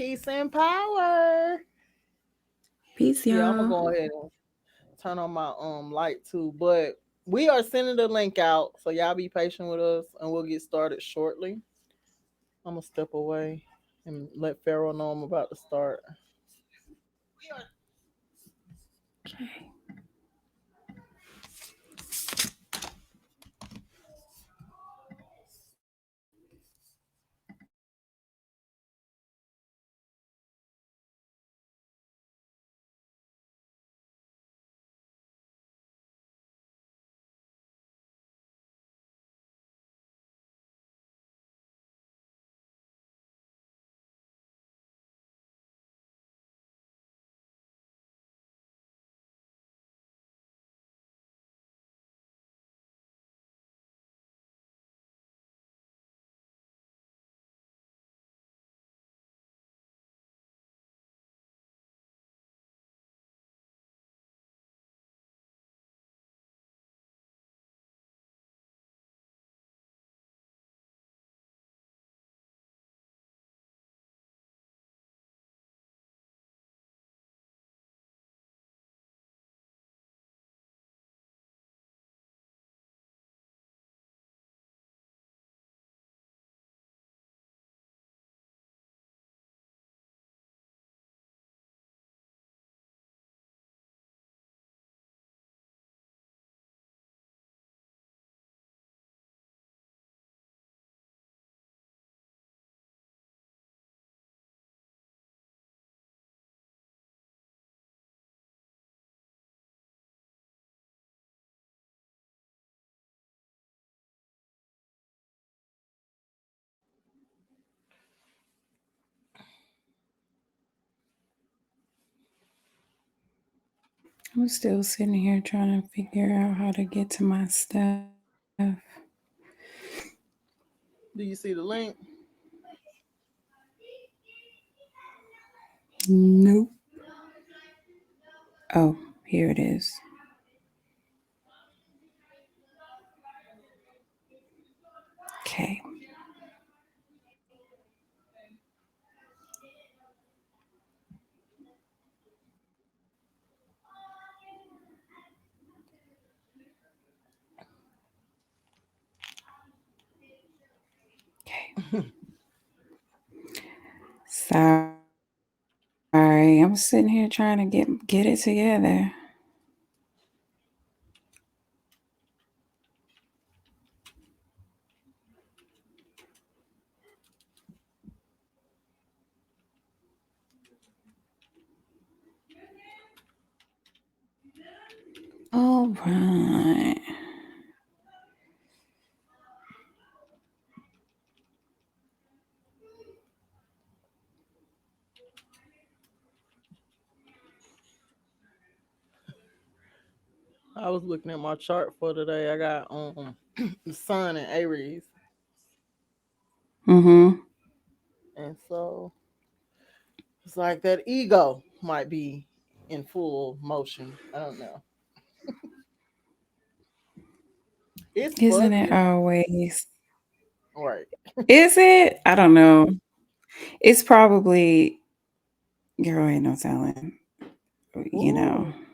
Peace and power. Peace, Yeah, I'm gonna y'all. go ahead and turn on my light too. But we are sending the link out, so y'all be patient with us, and we'll get started shortly. I'm gonna step away and let Pharaoh know I'm about to start. Okay. I'm still sitting here trying to figure out how to get to my stuff. Do you see the link? Nope. Oh, here it is. Okay. Okay. Sorry, I'm sitting here trying to get it together. All right. I was looking at my chart for today. I got the sun and Aries, Mm-hmm. and so it's like that ego might be in full motion. I don't know. It's Isn't fuzzy. it always? Right. Is it? I don't know. It's probably, girl, ain't no telling. You know, Ooh,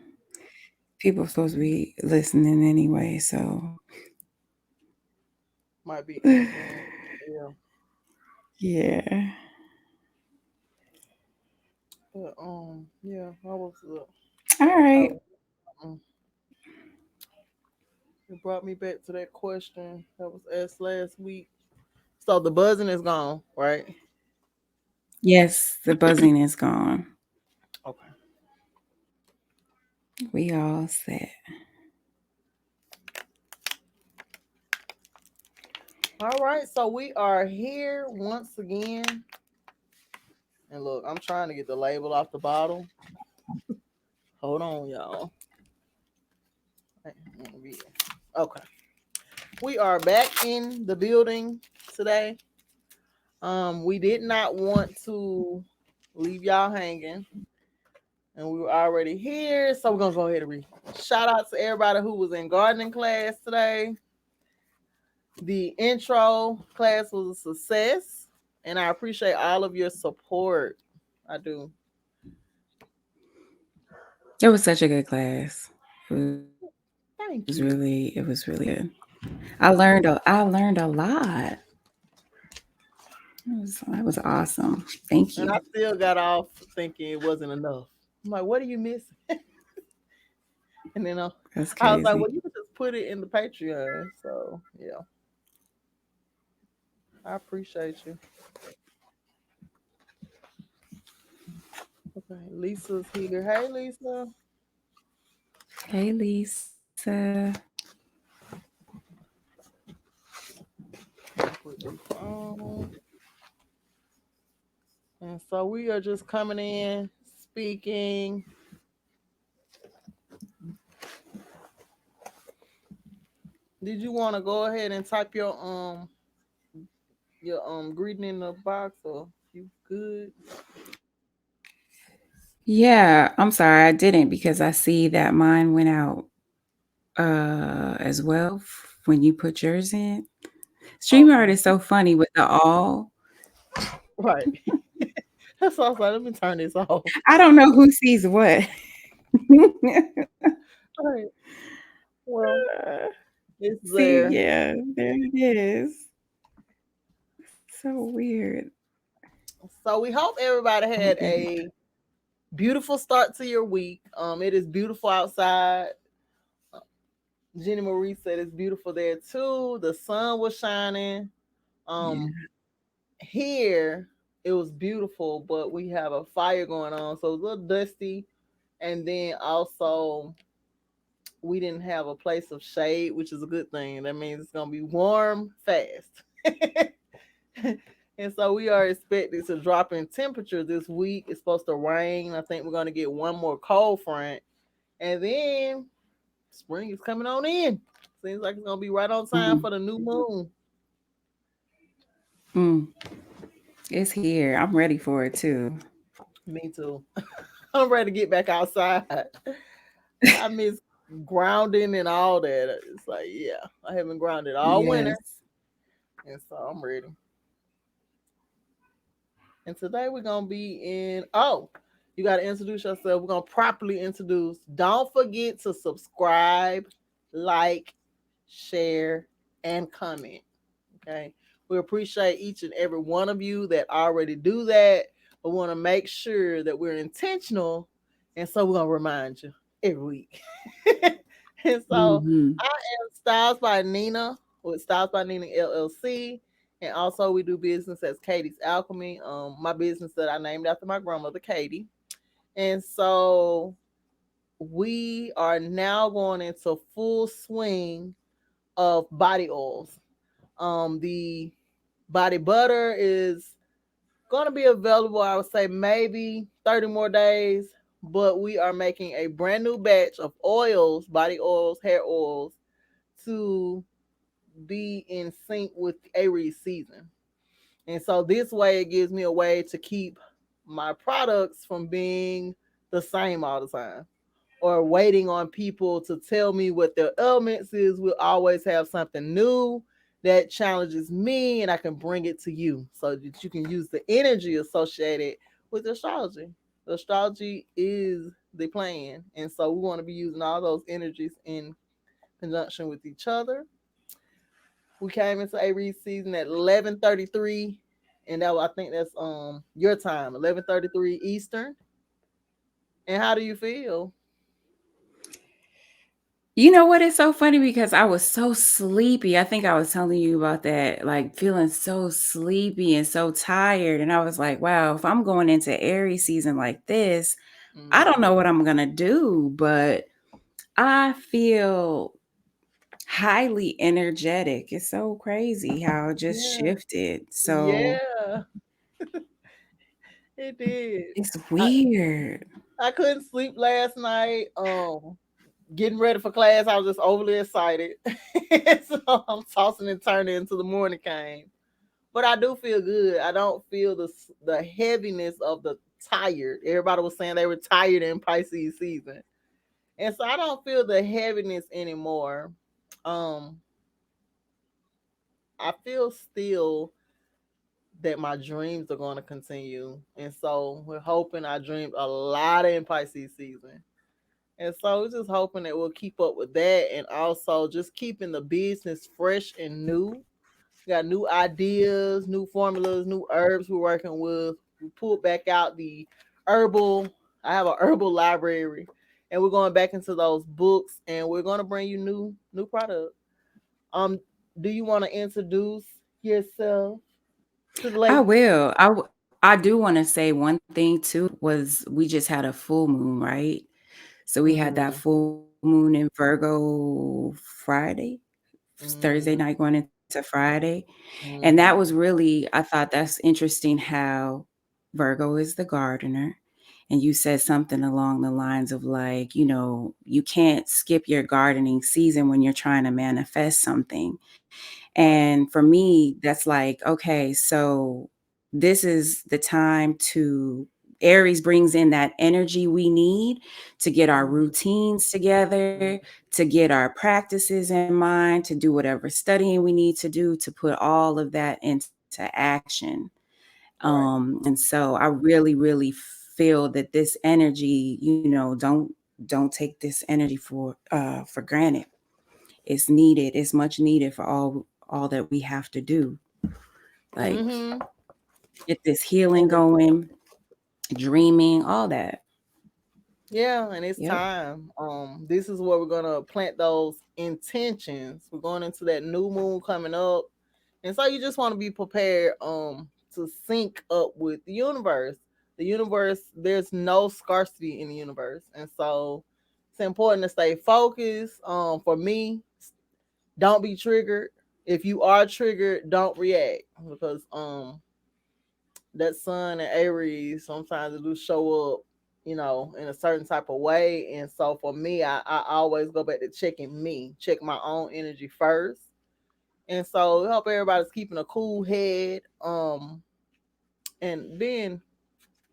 people are supposed to be listening anyway, so might be influence. Yeah. yeah. But yeah, I was. All I right. was it brought me back to that question that was asked last week. So the buzzing is gone, right? Yes, the buzzing is gone. Okay. We all set. All right. So we are here once again. And look, I'm trying to get the label off the bottle. Hold on, y'all. Okay. We are back in the building today. We did not want to leave y'all hanging, and we were already here, so we're gonna go ahead and read. Shout out to everybody who was in gardening class today. The intro class was a success, and I appreciate all of your support. I do. It was such a good class. It was Thank really you. good. I learned a lot. That was awesome. Thank you. And I still got off thinking it wasn't enough. I'm like, what are you missing? And then That's I was like, crazy. well, you could just put it in the Patreon. So yeah, I appreciate you. Okay, Lisa's here. Hey, Lisa. Hey, Lisa. Put this on. And so we are just coming in, speaking. Did you want to go ahead and type your greeting in the box, or you good? Yeah, I'm sorry I didn't because I see that mine went out as well when you put yours in. StreamYard Okay, is so funny with the all. right. That's why I was like, let me turn this off. I don't know who sees what. Right. Well, it's See, there. yeah, there it is. So weird. So we hope everybody had Okay. a beautiful start to your week. It is beautiful outside. Jenny Marie said it's beautiful there too. The sun was shining. Um, Yeah. Here it was beautiful, but we have a fire going on, so it's a little dusty. And then also we didn't have a place of shade, which is a good thing. That means it's gonna be warm fast. And so we are expecting to drop in temperature this week. It's supposed to rain. I think we're gonna get one more cold front, and then spring is coming on in. Seems like it's gonna be right on time Mhm. for the new moon. Mm. It's here. I'm ready for it too. Me too. I'm ready to get back outside. I miss grounding and all that. It's like, yeah, I haven't grounded all winter, Yes. and so I'm ready. And today we're gonna be in. Oh, you gotta introduce yourself. We're gonna properly introduce. Don't forget to subscribe, like, share, and comment. Okay. We appreciate each and every one of you that already do that. But want to make sure that we're intentional. And so we're gonna remind you every week. And so Mhm. I am Styles by Nina with Styles by Nina LLC. And also we do business as Katie's Alchemy. My business that I named after my grandmother, Katie. And so we are now going into full swing of body oils. The body butter is going to be available, I would say maybe 30 more days, but we are making a brand new batch of oils, body oils, hair oils, to be in sync with Aries season. And so this way it gives me a way to keep my products from being the same all the time or waiting on people to tell me what their elements is. We'll always have something new that challenges me and I can bring it to you so that you can use the energy associated with astrology. The astrology is the plan. And so we want to be using all those energies in conjunction with each other. We came into Aries season at 11:33, and I think that's your time, 11:33 Eastern. And how do you feel? You know what? It's so funny because I was so sleepy. I think I was telling you about that, like feeling so sleepy and so tired. And I was like, wow, if I'm going into Aries season like this, I don't Mm-hmm. know what I'm going to do, but I feel highly energetic. It's so crazy how it just Yeah. shifted. So Yeah, it did. it's I weird. I couldn't sleep last night. Getting ready for class, I was just overly excited, so I'm tossing and turning until the morning came. But I do feel good. I don't feel the heaviness of the tired. Everybody was saying they were tired in Pisces season, and so I don't feel the heaviness anymore. Um, I feel still that my dreams are going to continue. And so we're hoping I dreamed a lot in Pisces season. And so we're just hoping that we'll keep up with that and also just keeping the business fresh and new. We got new ideas, new formulas, new herbs we're working with. We pulled back out the herbal. I have an herbal library, and we're going back into those books, and we're going to bring you new product. Um, do you want to introduce yourself to the I ladies? will. I do want to say one thing too was we just had a full moon, right? So we had that Mm-hmm. full moon in Virgo Friday, Thursday Mm-hmm. night going into Friday. And that was Mm-hmm. really, I thought that's interesting how Virgo is the gardener. And you said something along the lines of like, you can't skip your gardening season when you're trying to manifest something. Right. And for me, that's like, okay, so this is the time to Aries brings in that energy we need to get our Mm-hmm. routines together, to get our practices in mind, to do whatever studying we need to do to put all of that into action. Right. And so I really, really feel that this energy, don't take this energy for granted. It's needed. It's much needed for all that we have to do. Like Mm-hmm. get this healing And it's, going, dreaming, all that. yeah, and it's Yep. time. This is where we're gonna plant those intentions. We're going into that new moon coming up. And so you just want to be prepared to sync up with the universe. The universe, there's no scarcity in the universe. And so it's important to stay focused. For me, don't be triggered. If you are triggered, don't react because that sun and Aries sometimes it do show up, in a certain type of way. And so for me, I always go back to checking me, check my own energy first. And so help everybody's keeping a cool head. And then,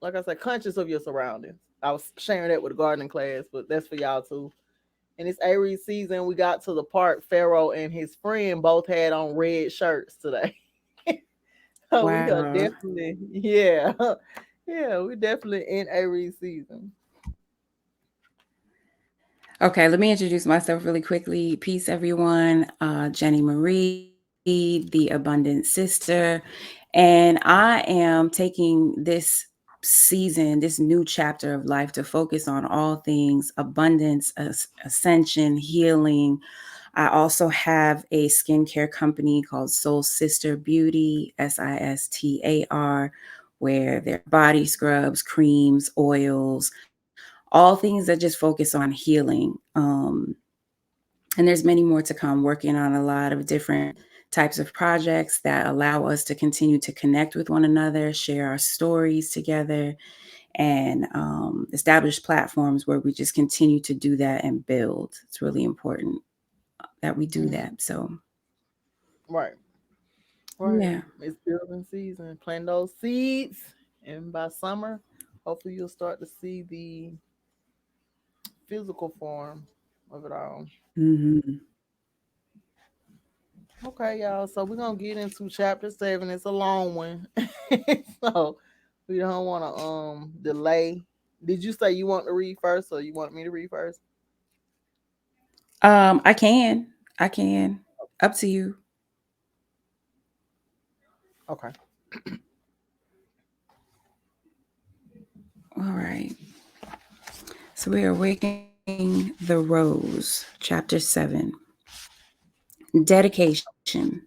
like I said, conscious of your surroundings. I was sharing that with the gardening class, but that's for y'all too. And it's Aries season. We got to the park. Pharaoh and his friend both had on red shirts today. So we are Wow. definitely, yeah, yeah, we definitely in Aries season. Okay, let me introduce myself really quickly. Peace, everyone. Jenny Marie, the Abundant Sister. And I am taking this season, this new chapter of life to focus on all things abundance, ascension, healing. I also have a skincare company called Soul Sister Beauty, Sistar, where there are body scrubs, creams, oils, all things that just focus on healing. And there's many more to come, working on a lot of different types of projects that allow us to continue to connect with one another, share our stories together, and establish platforms where we just continue to do that and build. It's really important that we do Mm-hmm. that. So, Right, right. yeah. It's building season. Plant those seeds, and by summer, hopefully you'll start to see the physical form of it all. Hmm. Okay, y'all. So we're gonna get into chapter 7. It's a long one, so we don't want to delay. Did you say you want to read first, or you want me to read first? I can. I can. Up to you. Okay. All right. So we are waking the rose, chapter 7. Dedication.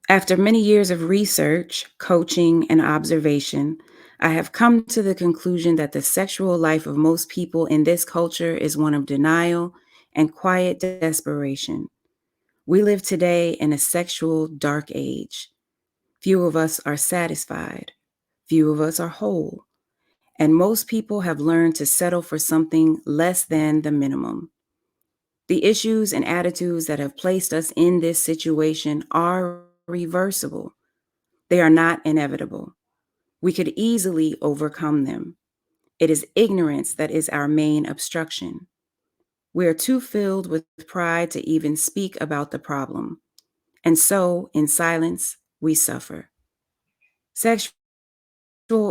After many years of research, coaching, and observation, I have come to the conclusion that the sexual life of most people in this culture is one of denial and quiet desperation. We live today in a sexual dark age. Few of us are satisfied. Few of us are whole. And most people have learned to settle for something less than the minimum. The issues and attitudes that have placed us in this situation are reversible. They are not inevitable. We could easily overcome them. It is ignorance that is our main obstruction. We are too filled with pride to even speak about the problem. And so, in silence, we suffer. Sexual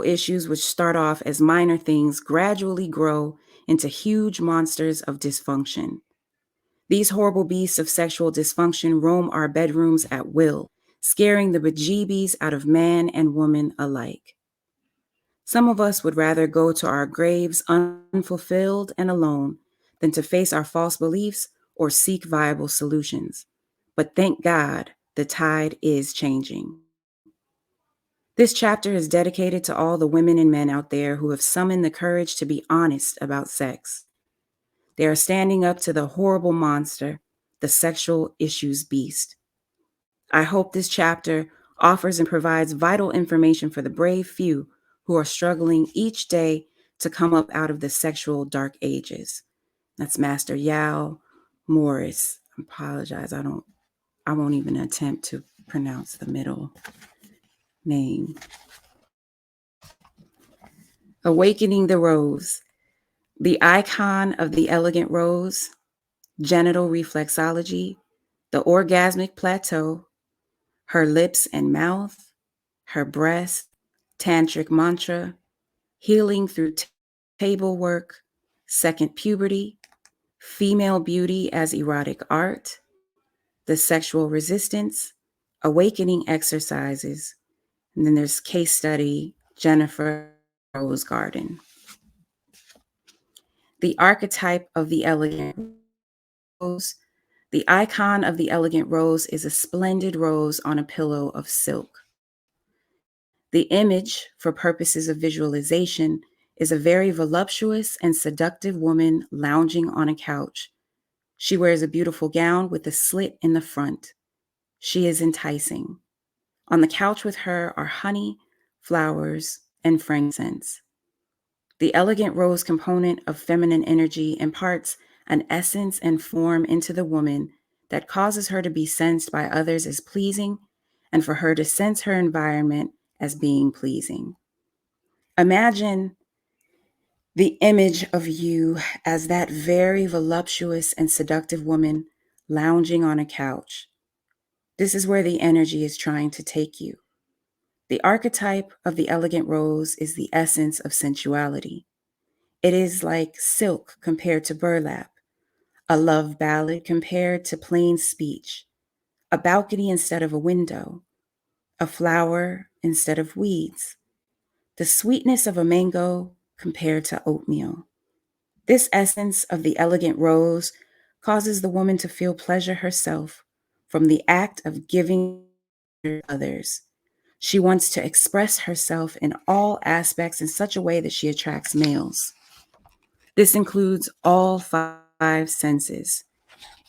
issues, which start off as minor things, gradually grow into huge monsters of dysfunction. These horrible beasts of sexual dysfunction roam our bedrooms at will, scaring the bejeebies out of man and woman alike. Some of us would rather go to our graves unfulfilled and alone than to face our false beliefs or seek viable solutions. But thank God, the tide is changing. This chapter is dedicated to all the women and men out there who have summoned the courage to be honest about sex. They are standing up to the horrible monster, the sexual issues beast. I hope this chapter offers and provides vital information for the brave few who are struggling each day to come up out of the sexual dark ages. That's Master Yao Morris. I apologize. I won't even attempt to pronounce the middle name. Awakening the Rose. The icon of the elegant rose, genital reflexology, the orgasmic plateau, her lips and mouth, her breast, tantric mantra, healing through table work, second puberty, female beauty as erotic art, the sexual resistance, awakening exercises, and then there's case study Jennifer Rose Garden. The archetype of the elegant rose. The icon of the elegant rose is a splendid rose on a pillow of silk. The image, for purposes of visualization, is a very voluptuous and seductive woman lounging on a couch. She wears a beautiful gown with a slit in the front. She is enticing. On the couch with her are honey, flowers, and frankincense. The elegant rose component of feminine energy imparts an essence and form into the woman that causes her to be sensed by others as pleasing and for her to sense her environment as being pleasing. Imagine the image of you as that very voluptuous and seductive woman lounging on a couch. This is where the energy is trying to take you. The archetype of the elegant rose is the essence of sensuality. It is like silk compared to burlap, a love ballad compared to plain speech, a balcony instead of a window, a flower instead of weeds, the sweetness of a mango compared to oatmeal. This essence of the elegant rose causes the woman to feel pleasure herself from the act of giving others. She wants to express herself in all aspects in such a way that she attracts males. This includes all 5 senses.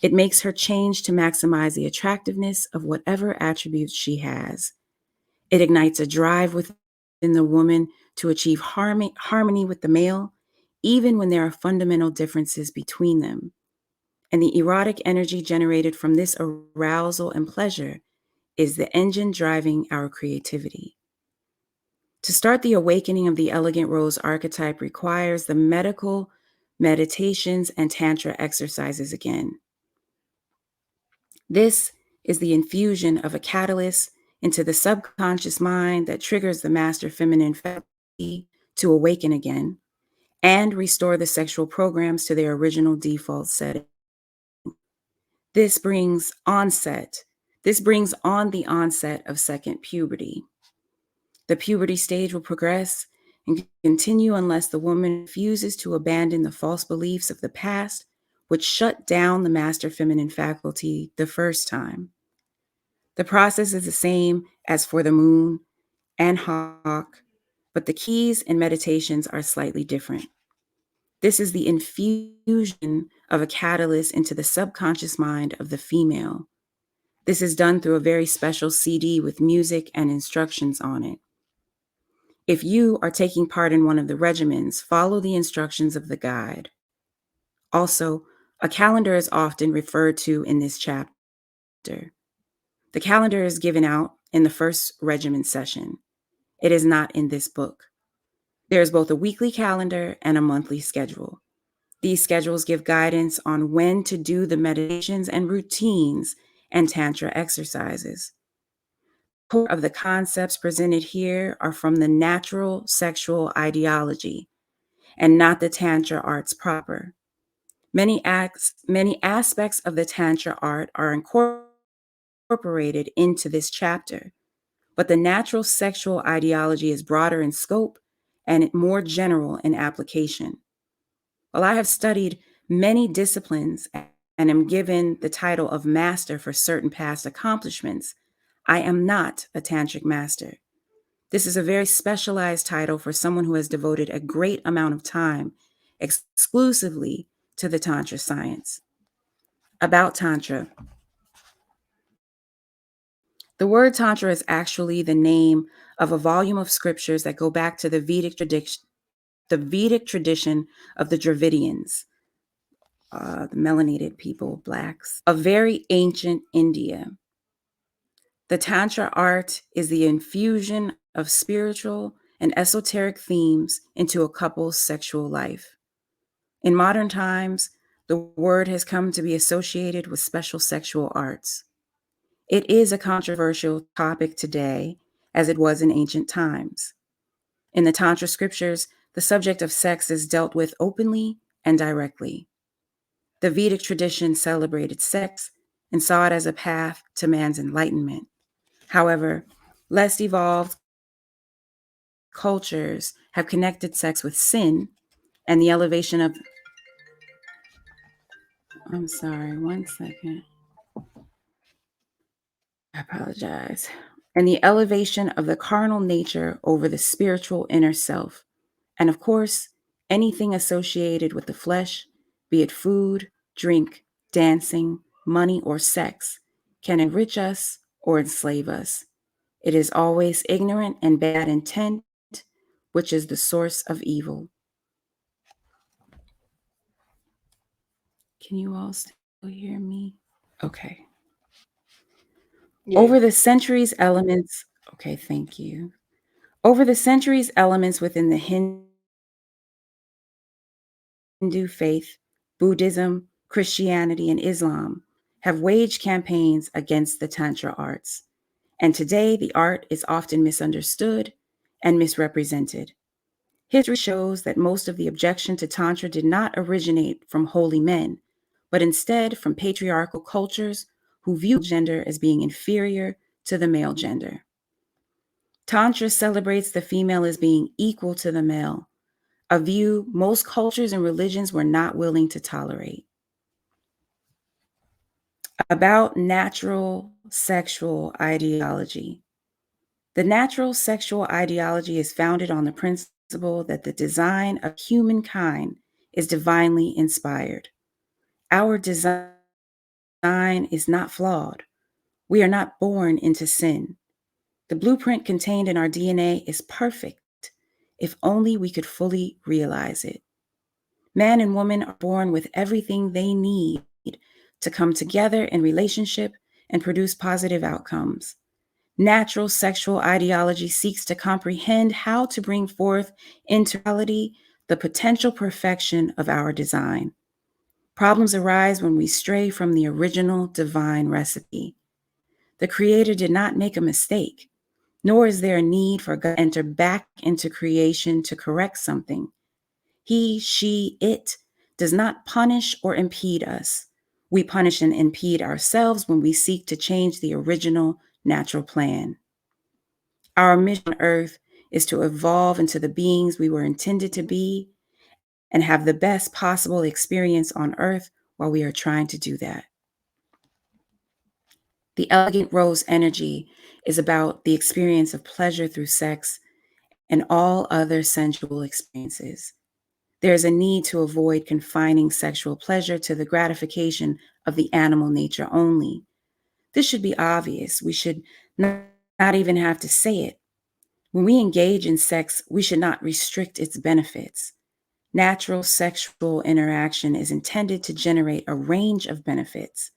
It makes her change to maximize the attractiveness of whatever attributes she has. It ignites a drive within the woman to achieve harmony with the male, even when there are fundamental differences between them. And the erotic energy generated from this arousal and pleasure is the engine driving our creativity. To start the awakening of the elegant rose archetype requires the medical meditations and tantra exercises again. This is the infusion of a catalyst into the subconscious mind that triggers the master feminine faculty to awaken again and restore the sexual programs to their original default setting. This brings onset. This brings on the onset of second puberty. The puberty stage will progress and continue unless the woman refuses to abandon the false beliefs of the past, which shut down the master feminine faculty the first time. The process is the same as for the moon and hawk, but the keys and meditations are slightly different. This is the infusion of a catalyst into the subconscious mind of the female. This is done through a very special CD with music and instructions on it. If you are taking part in one of the regimens, follow the instructions of the guide. Also, a calendar is often referred to in this chapter. The calendar is given out in the first regimen session. It is not in this book. There is both a weekly calendar and a monthly schedule. These schedules give guidance on when to do the meditations and routines and tantra exercises. Core of the concepts presented here are from the natural sexual ideology and not the Tantra arts proper. Many aspects of the Tantra art are incorporated into this chapter, but the natural sexual ideology is broader in scope and more general in application. While I have studied many disciplines and am given the title of master for certain past accomplishments, I am not a tantric master. This is a very specialized title for someone who has devoted a great amount of time exclusively to the Tantra science. About Tantra. The word Tantra is actually the name of a volume of scriptures that go back to the Vedic tradition of the Dravidians, the melanated people, blacks, of very ancient India. The Tantra art is the infusion of spiritual and esoteric themes into a couple's sexual life. In modern times, the word has come to be associated with special sexual arts. It is a controversial topic today, as it was in ancient times. In the Tantra scriptures, the subject of sex is dealt with openly and directly. The Vedic tradition celebrated sex and saw it as a path to man's enlightenment. However, less evolved cultures have connected sex with sin and the elevation of. I'm sorry, one second. I apologize. And the elevation of the carnal nature over the spiritual inner self. And of course, anything associated with the flesh, be it food, drink, dancing, money, or sex, can enrich us or enslave us. It is always ignorant and bad intent, which is the source of evil. Can you all still hear me? Okay. Yeah. Over the centuries, elements. Okay, thank you. Over the centuries, elements within the Hindu faith, Buddhism, Christianity, and Islam have waged campaigns against the Tantra arts. And today, the art is often misunderstood and misrepresented. History shows that most of the objection to Tantra did not originate from holy men, but instead from patriarchal cultures who viewed gender as being inferior to the male gender. Tantra celebrates the female as being equal to the male, a view most cultures and religions were not willing to tolerate. About natural sexual ideology. The natural sexual ideology is founded on the principle that the design of humankind is divinely inspired. Our design is not flawed. We are not born into sin. The blueprint contained in our DNA is perfect, if only we could fully realize it. Man and woman are born with everything they need to come together in relationship and produce positive outcomes. Natural sexual ideology seeks to comprehend how to bring forth into reality the potential perfection of our design. Problems arise when we stray from the original divine recipe. The Creator did not make a mistake, nor is there a need for God to enter back into creation to correct something. He, she, it does not punish or impede us. We punish and impede ourselves when we seek to change the original natural plan. Our mission on earth is to evolve into the beings we were intended to be and have the best possible experience on earth while we are trying to do that. The elegant rose energy is about the experience of pleasure through sex and all other sensual experiences. There is a need to avoid confining sexual pleasure to the gratification of the animal nature only. This should be obvious. We should not even have to say it. When we engage in sex, we should not restrict its benefits. Natural sexual interaction is intended to generate a range of benefits.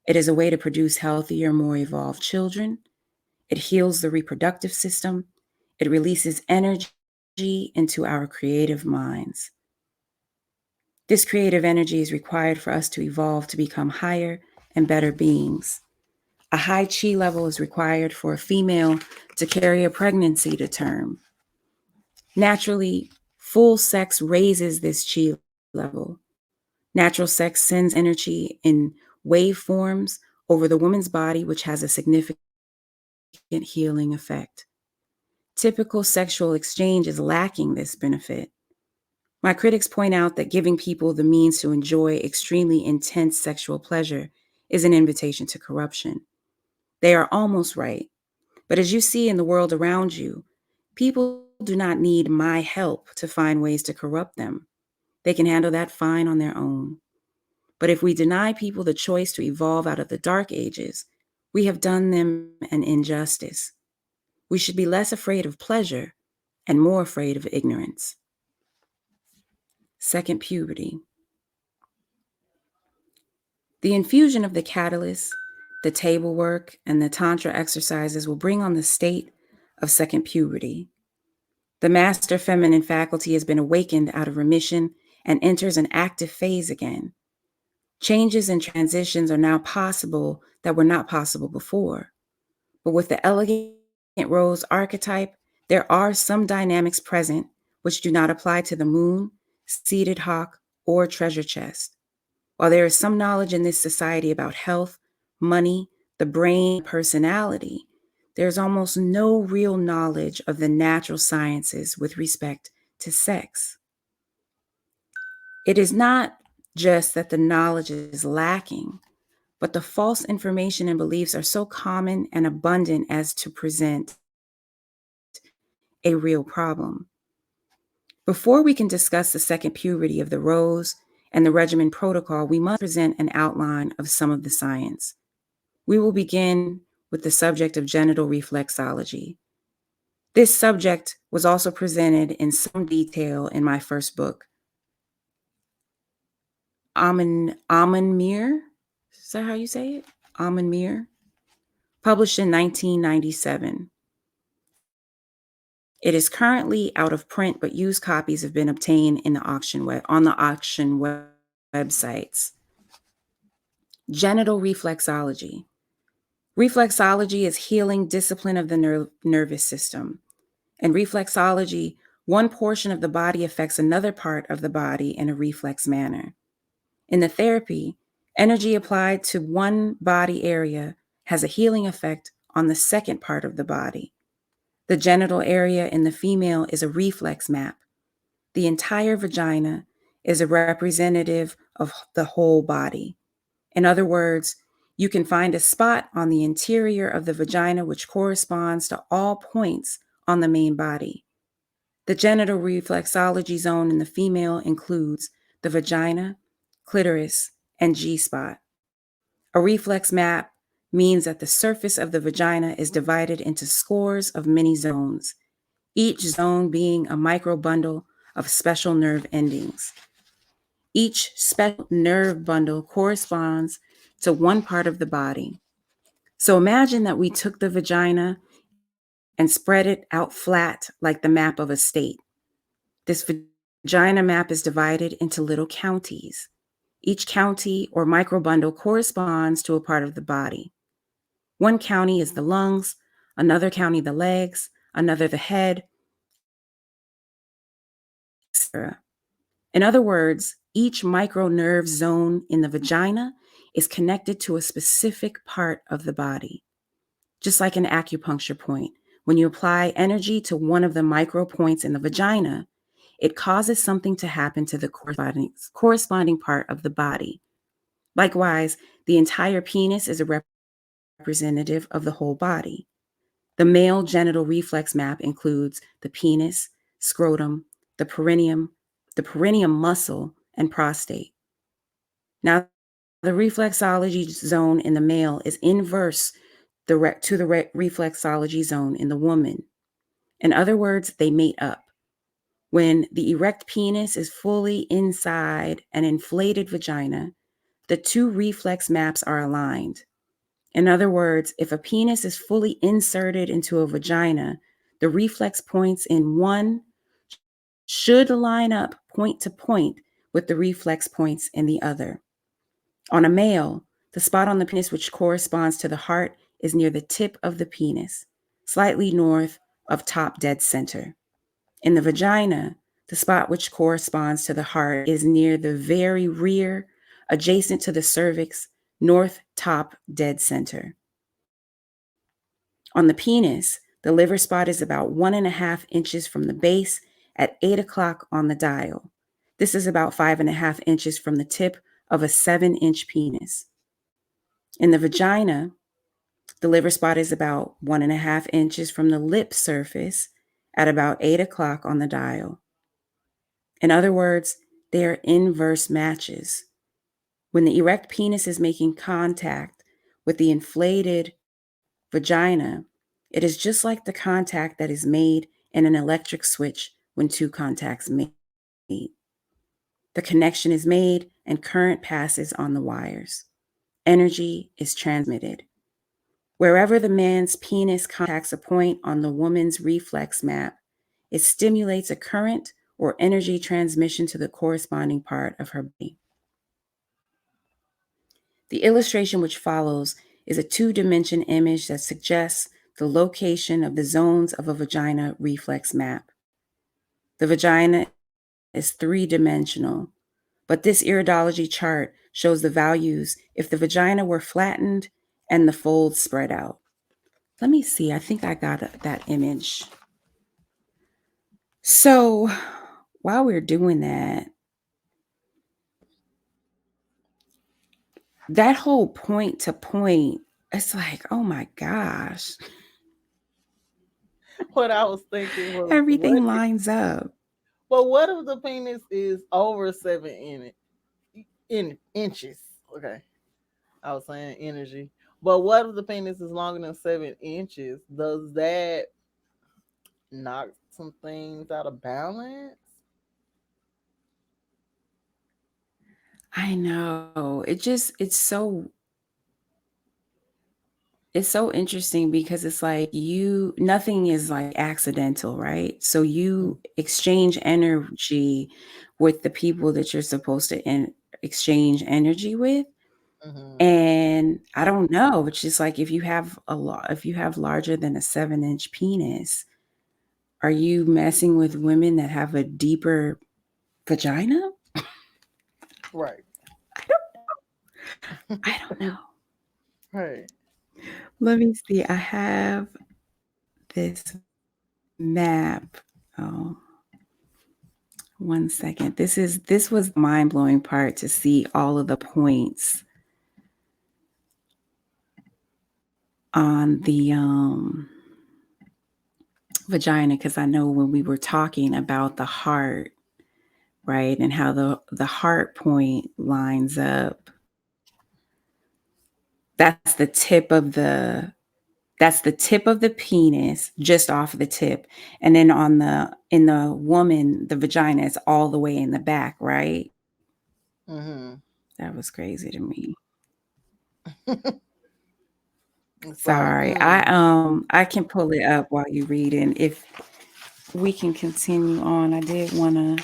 It is a way to produce healthier, more evolved children. It heals the reproductive system. It releases energy into our creative minds. This creative energy is required for us to evolve to become higher and better beings. A high chi level is required for a female to carry a pregnancy to term. Naturally, full sex raises this chi level. Natural sex sends energy in waveforms over the woman's body, which has a significant healing effect. Typical sexual exchange is lacking this benefit. My critics point out that giving people the means to enjoy extremely intense sexual pleasure is an invitation to corruption. They are almost right. But as you see in the world around you, people do not need my help to find ways to corrupt them. They can handle that fine on their own. But if we deny people the choice to evolve out of the dark ages, we have done them an injustice. We should be less afraid of pleasure and more afraid of ignorance. Second, puberty. The infusion of the catalyst, the table work, and the Tantra exercises will bring on the state of second puberty. The master feminine faculty has been awakened out of remission and enters an active phase again. Changes and transitions are now possible that were not possible before. But with the elegant rose archetype, there are some dynamics present which do not apply to the moon, seated hawk, or treasure chest. While there is some knowledge in this society about health, money, the brain, personality, there's almost no real knowledge of the natural sciences with respect to sex. It is not just that the knowledge is lacking, but the false information and beliefs are so common and abundant as to present a real problem. Before we can discuss the second puberty of the rose and the regimen protocol, we must present an outline of some of the science. We will begin with the subject of genital reflexology. This subject was also presented in some detail in my first book, Amenmere, is that how you say it? Amenmere, published in 1997. It is currently out of print, but used copies have been obtained in the on the auction websites. Genital reflexology. Reflexology is healing discipline of the nervous system. In reflexology, one portion of the body affects another part of the body in a reflex manner. In the therapy, energy applied to one body area has a healing effect on the second part of the body. The genital area in the female is a reflex map. The entire vagina is a representative of the whole body. In other words, you can find a spot on the interior of the vagina which corresponds to all points on the main body. The genital reflexology zone in the female includes the vagina, clitoris, and G-spot. A reflex map means that the surface of the vagina is divided into scores of many zones, each zone being a micro bundle of special nerve endings. Each special nerve bundle corresponds to one part of the body. So imagine that we took the vagina and spread it out flat like the map of a state. This vagina map is divided into little counties. Each county or microbundle corresponds to a part of the body. One county is the lungs, another county the legs, another the head, etc. In other words, each micro nerve zone in the vagina is connected to a specific part of the body. Just like an acupuncture point, when you apply energy to one of the micro points in the vagina, it causes something to happen to the corresponding part of the body. Likewise, the entire penis is a representative of the whole body. The male genital reflex map includes the penis, scrotum, the perineum muscle, and prostate. Now, the reflexology zone in the male is inverse to the reflexology zone in the woman. In other words, they mate up. When the erect penis is fully inside an inflated vagina, the two reflex maps are aligned. In other words, if a penis is fully inserted into a vagina, the reflex points in one should line up point to point with the reflex points in the other. On a male, the spot on the penis which corresponds to the heart is near the tip of the penis, slightly north of top dead center. In the vagina, the spot which corresponds to the heart is near the very rear, adjacent to the cervix, north top dead center. On the penis, the liver spot is about 1.5 inches from the base at 8 o'clock on the dial. This is about 5.5 inches from the tip of a 7-inch penis. In the vagina, the liver spot is about 1.5 inches from the lip surface at about 8 o'clock on the dial. In other words, they are inverse matches. When the erect penis is making contact with the inflated vagina, it is just like the contact that is made in an electric switch when two contacts meet. The connection is made and current passes on the wires. Energy is transmitted. Wherever the man's penis contacts a point on the woman's reflex map, it stimulates a current or energy transmission to the corresponding part of her body. The illustration which follows is a two-dimension image that suggests the location of the zones of a vagina reflex map. The vagina is three-dimensional, but this iridology chart shows the values if the vagina were flattened and the folds spread out. Let me see, I think I got that image. So while we're doing that whole point to point, it's like, oh my gosh, What I was thinking was, everything lines up. what if the penis is over 7 inches? Okay, I was saying energy. But what if the penis is longer than 7 inches? Does that knock some things out of balance? I know. It's so interesting because it's like nothing is like accidental, right? So you exchange energy with the people that you're supposed to exchange energy with. Mm-hmm. And I don't know, it's just like if you have larger than a 7-inch penis, are you messing with women that have a deeper vagina? Right. I I don't know. Right. Let me see. I have this map. Oh, 1 second. This was the mind-blowing part to see all of the points on the vagina, because I know when we were talking about the heart, right, and how the heart point lines up, that's the tip of the that's the tip of the penis, just off the tip, and then in the woman, the vagina is all the way in the back, right? Mm-hmm. That was crazy to me. It's like, Sorry. I can pull it up while you read, and if we can continue on. I did want to,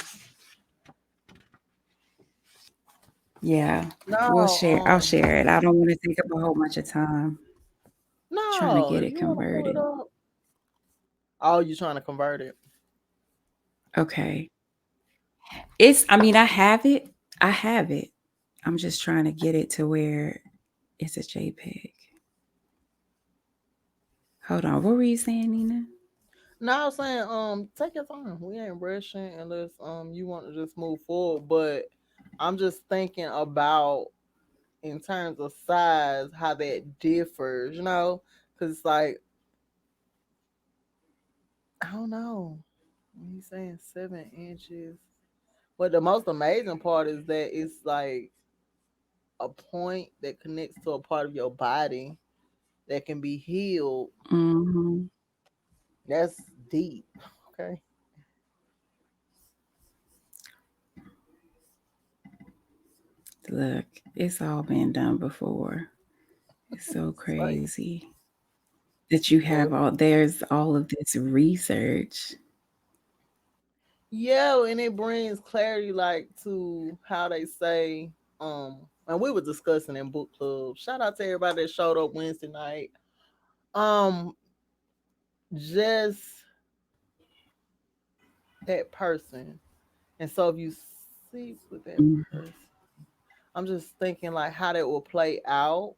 yeah, we'll no, share. I'll share it. I don't want to take up a whole bunch of time trying to no. get If it you want to pull it converted. up, oh, you trying to convert it? Okay. I mean, I have it. I have it. I'm just trying to get it to where it's a JPEG. Hold on. What were you saying, Nina? No, I was saying, take your time. We ain't rushing unless you want to just move forward. But I'm just thinking about in terms of size how that differs. Because it's like I don't know. He's saying 7 inches. But the most amazing part is that it's like a point that connects to a part of your body that can be healed. Hmm. That's deep. Okay. Look, it's all been done before. It's so It's like, crazy that you well, have there's all of this research. yeah, and it brings clarity like to how they say, and we were discussing in book club. Shout out to everybody that showed up Wednesday night. Um, just that person. And so if you sleep with that Mhm. person, I'm just thinking like how that will play out.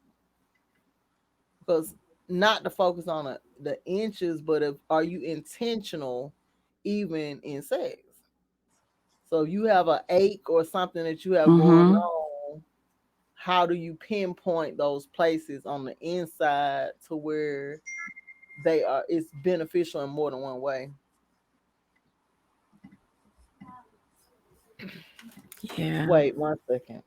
Because not to focus on the inches, but if are you intentional even in sex? So if you have an ache or something that you have going Mhm. on, how do you pinpoint those places on the inside to where they are it's beneficial in more than one way? Yeah. Wait 1 second.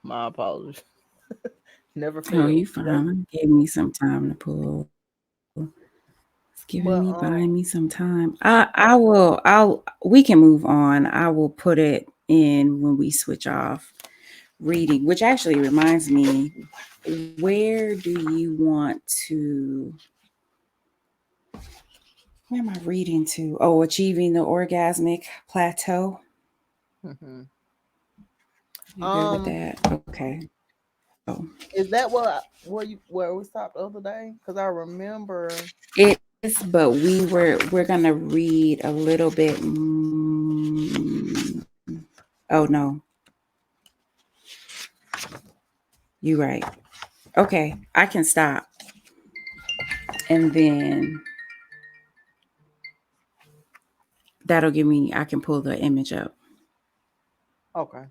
My apologies. Never Oh, you fails. fine. Gave me some time to pull. It's giving me But buying me some time. I'll we can move on. I will put it in when we switch off reading, which actually reminds me, where do you want to where am I reading to? Oh, achieving the orgasmic plateau. mhm. You good with um that? Okay. So is that what where we stopped the other day? Because I remember. it is, but we're gonna read a little bit. Oh no, you right. Okay, I can stop, and then that'll give me. I can pull the image up. Okay.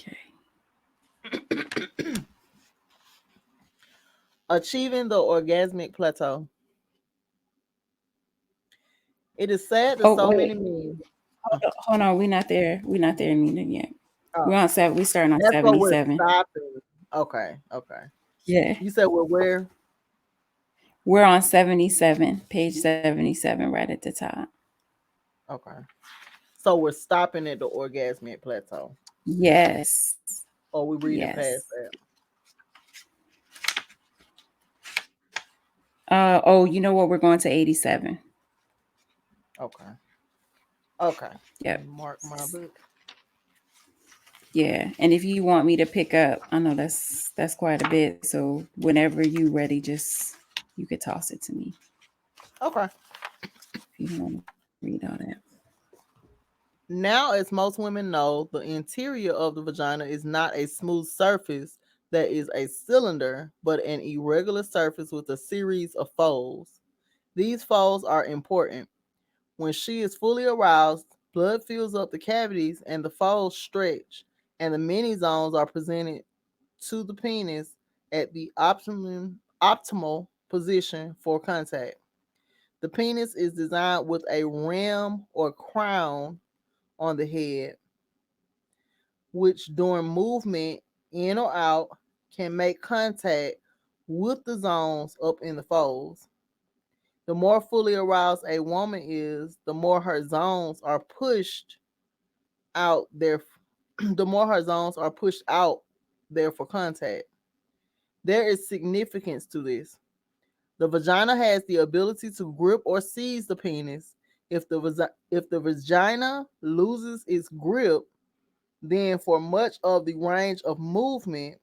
Okay. Achieving the orgasmic plateau. It is sad that Oh so wait, many men. hold on, hold on. We're not there. We're not there in meeting yet. Oh, We're on seven. We starting on that's what we're 77. stopping. Okay, okay. Yeah, You said we're where? we're on 77, page 77, right at the top. Okay. So we're stopping at the orgasmic plateau. Yes, Or we reading yes. past that. Oh, you know what? We're going to 87. Okay. Okay. Let Yep. me mark my book. Yeah. And if you want me to pick up, I know that's quite a bit. So whenever you ready, just you could toss it to me Okay. if you want to read all that. Now, as most women know, the interior of the vagina is not a smooth surface that is a cylinder, but an irregular surface with a series of folds. These folds are important. When she is fully aroused, blood fills up the cavities and the folds stretch, and the many zones are presented to the penis at the optimal position for contact. The penis is designed with a rim or crown on the head, which during movement in or out can make contact with the zones up in the folds. The more fully aroused a woman is, the more her zones are pushed out there, the more her zones are pushed out there for contact. There is significance to this. The vagina has the ability to grip or seize the penis. If the vagina loses its grip, then for much of the range of movement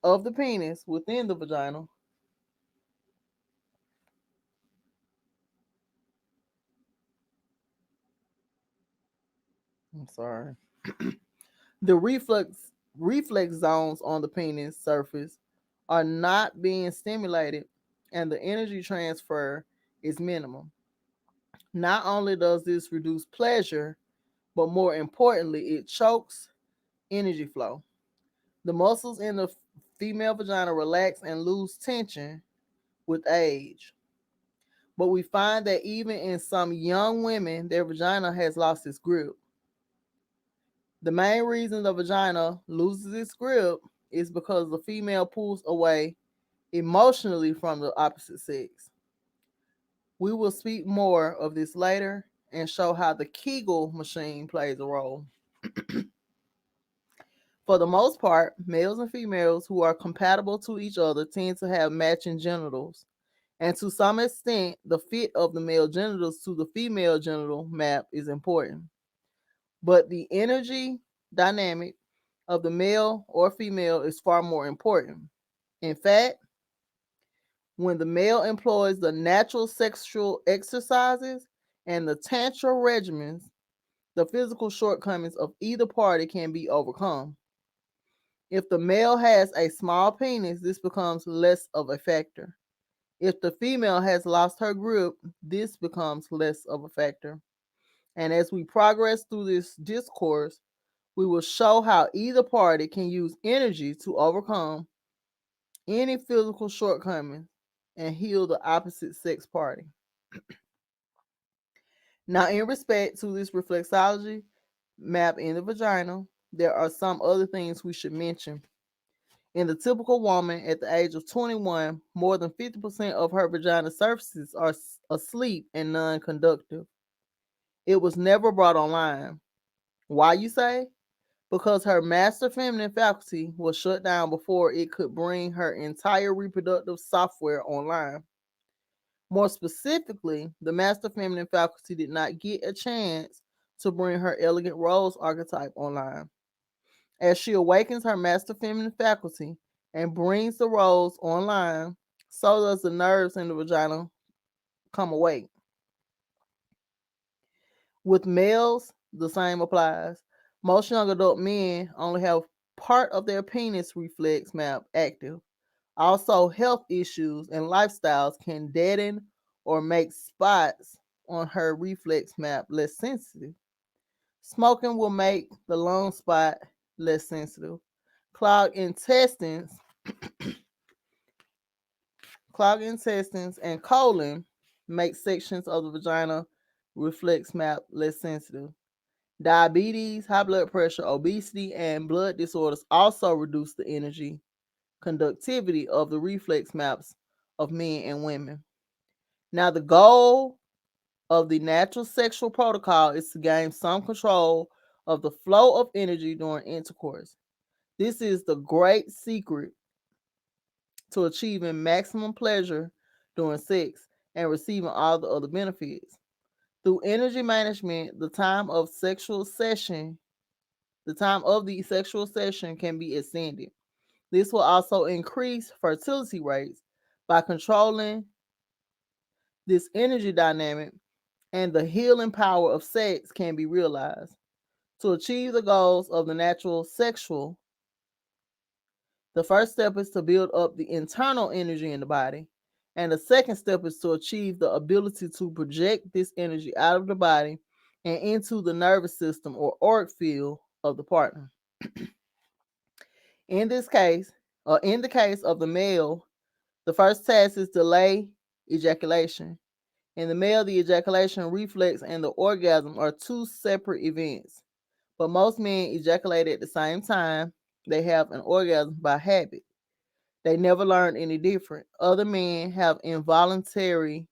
of the penis within the vagina, I'm sorry, the reflex zones on the penis surface are not being stimulated and the energy transfer is minimal. Not only does this reduce pleasure, but more importantly, it chokes energy flow. The muscles in the female vagina relax and lose tension with age. But we find that even in some young women, their vagina has lost its grip. The main reason the vagina loses its grip is because the female pulls away emotionally from the opposite sex. We will speak more of this later and show how the Kegel machine plays a role. For the most part, males and females who are compatible to each other tend to have matching genitals. And to some extent, the fit of the male genitals to the female genital map is important. But the energy dynamic of the male or female is far more important. In fact, when the male employs the natural sexual exercises and the tantra regimens, the physical shortcomings of either party can be overcome. If the male has a small penis, this becomes less of a factor. If the female has lost her grip, this becomes less of a factor. And as we progress through this discourse, we will show how either party can use energy to overcome any physical shortcomings and heal the opposite sex party. Now, in respect to this reflexology map in the vagina, there are some other things we should mention. In the typical woman at the age of 21, more than 50% of her vagina surfaces are asleep and non conductive. It was never brought online. Why, you say? Because her master feminine faculty was shut down before it could bring her entire reproductive software online. More specifically, the master feminine faculty did not get a chance to bring her elegant rose archetype online. As she awakens her master feminine faculty and brings the rose online, so does the nerves in the vagina come awake. With males, the same applies. Most young adult men only have part of their penis reflex map active. Also, health issues and lifestyles can deaden or make spots on her reflex map less sensitive. Smoking will make the lung spot less sensitive. Clogged intestines, clogged intestines and colon make sections of the vagina reflex map less sensitive. Diabetes, high blood pressure, obesity, and blood disorders also reduce the energy conductivity of the reflex maps of men and women. Now, the goal of the natural sexual protocol is to gain some control of the flow of energy during intercourse. This is the great secret to achieving maximum pleasure during sex and receiving all the other benefits. Through energy management, the time of the sexual session can be extended. This will also increase fertility rates by controlling this energy dynamic, and the healing power of sex can be realized. To achieve the goals of the natural sexual, the first step is to build up the internal energy in the body. And the second step is to achieve the ability to project this energy out of the body and into the nervous system or auric field of the partner. In this case, or in the case of the male, the first task is delay ejaculation. In the male, the ejaculation reflex and the orgasm are two separate events. But most men ejaculate at the same time. They have an orgasm by habit. They never learn any different. Other men have involuntary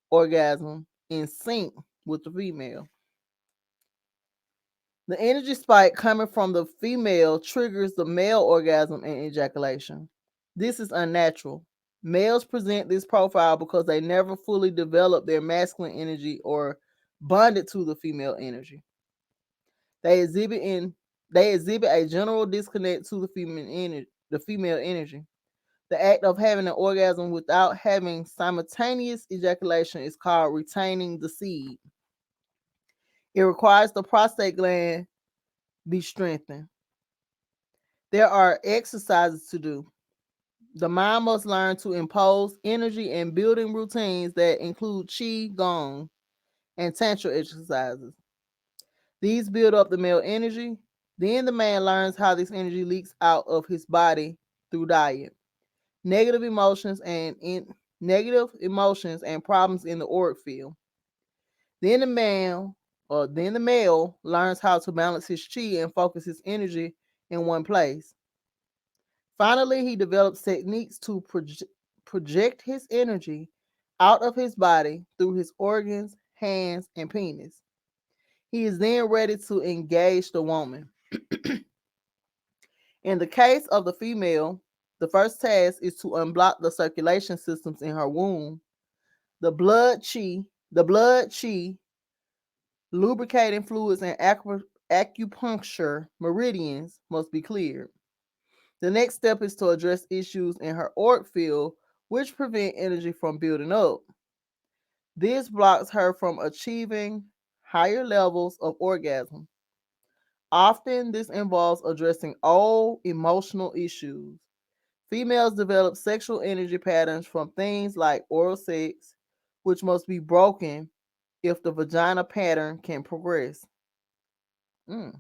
orgasm in sync with the female. The energy spike coming from the female triggers the male orgasm and ejaculation. This is unnatural. Males present this profile because they never fully develop their masculine energy or bonded to the female energy. They exhibit in they exhibit a general disconnect to the female energy. The act of having an orgasm without having simultaneous ejaculation is called retaining the seed. It requires the prostate gland be strengthened. There are exercises to do. The mind must learn to impose energy and building routines that include qi gong and tantra exercises. These build up the male energy. Then the man learns how this energy leaks out of his body through diet. Negative emotions and negative emotions and problems in the auric field. Then the male learns how to balance his chi and focus his energy in one place. Finally, he develops techniques to project his energy out of his body through his organs, hands, and penis. He is then ready to engage the woman. In the case of the female, the first task is to unblock the circulation systems in her womb. The blood chi, lubricating fluids, and acupuncture meridians must be cleared. The next step is to address issues in her auric field, which prevent energy from building up. This blocks her from achieving higher levels of orgasm. Often, this involves addressing old emotional issues. Females develop sexual energy patterns from things like oral sex, which must be broken if the vagina pattern can progress. Mm,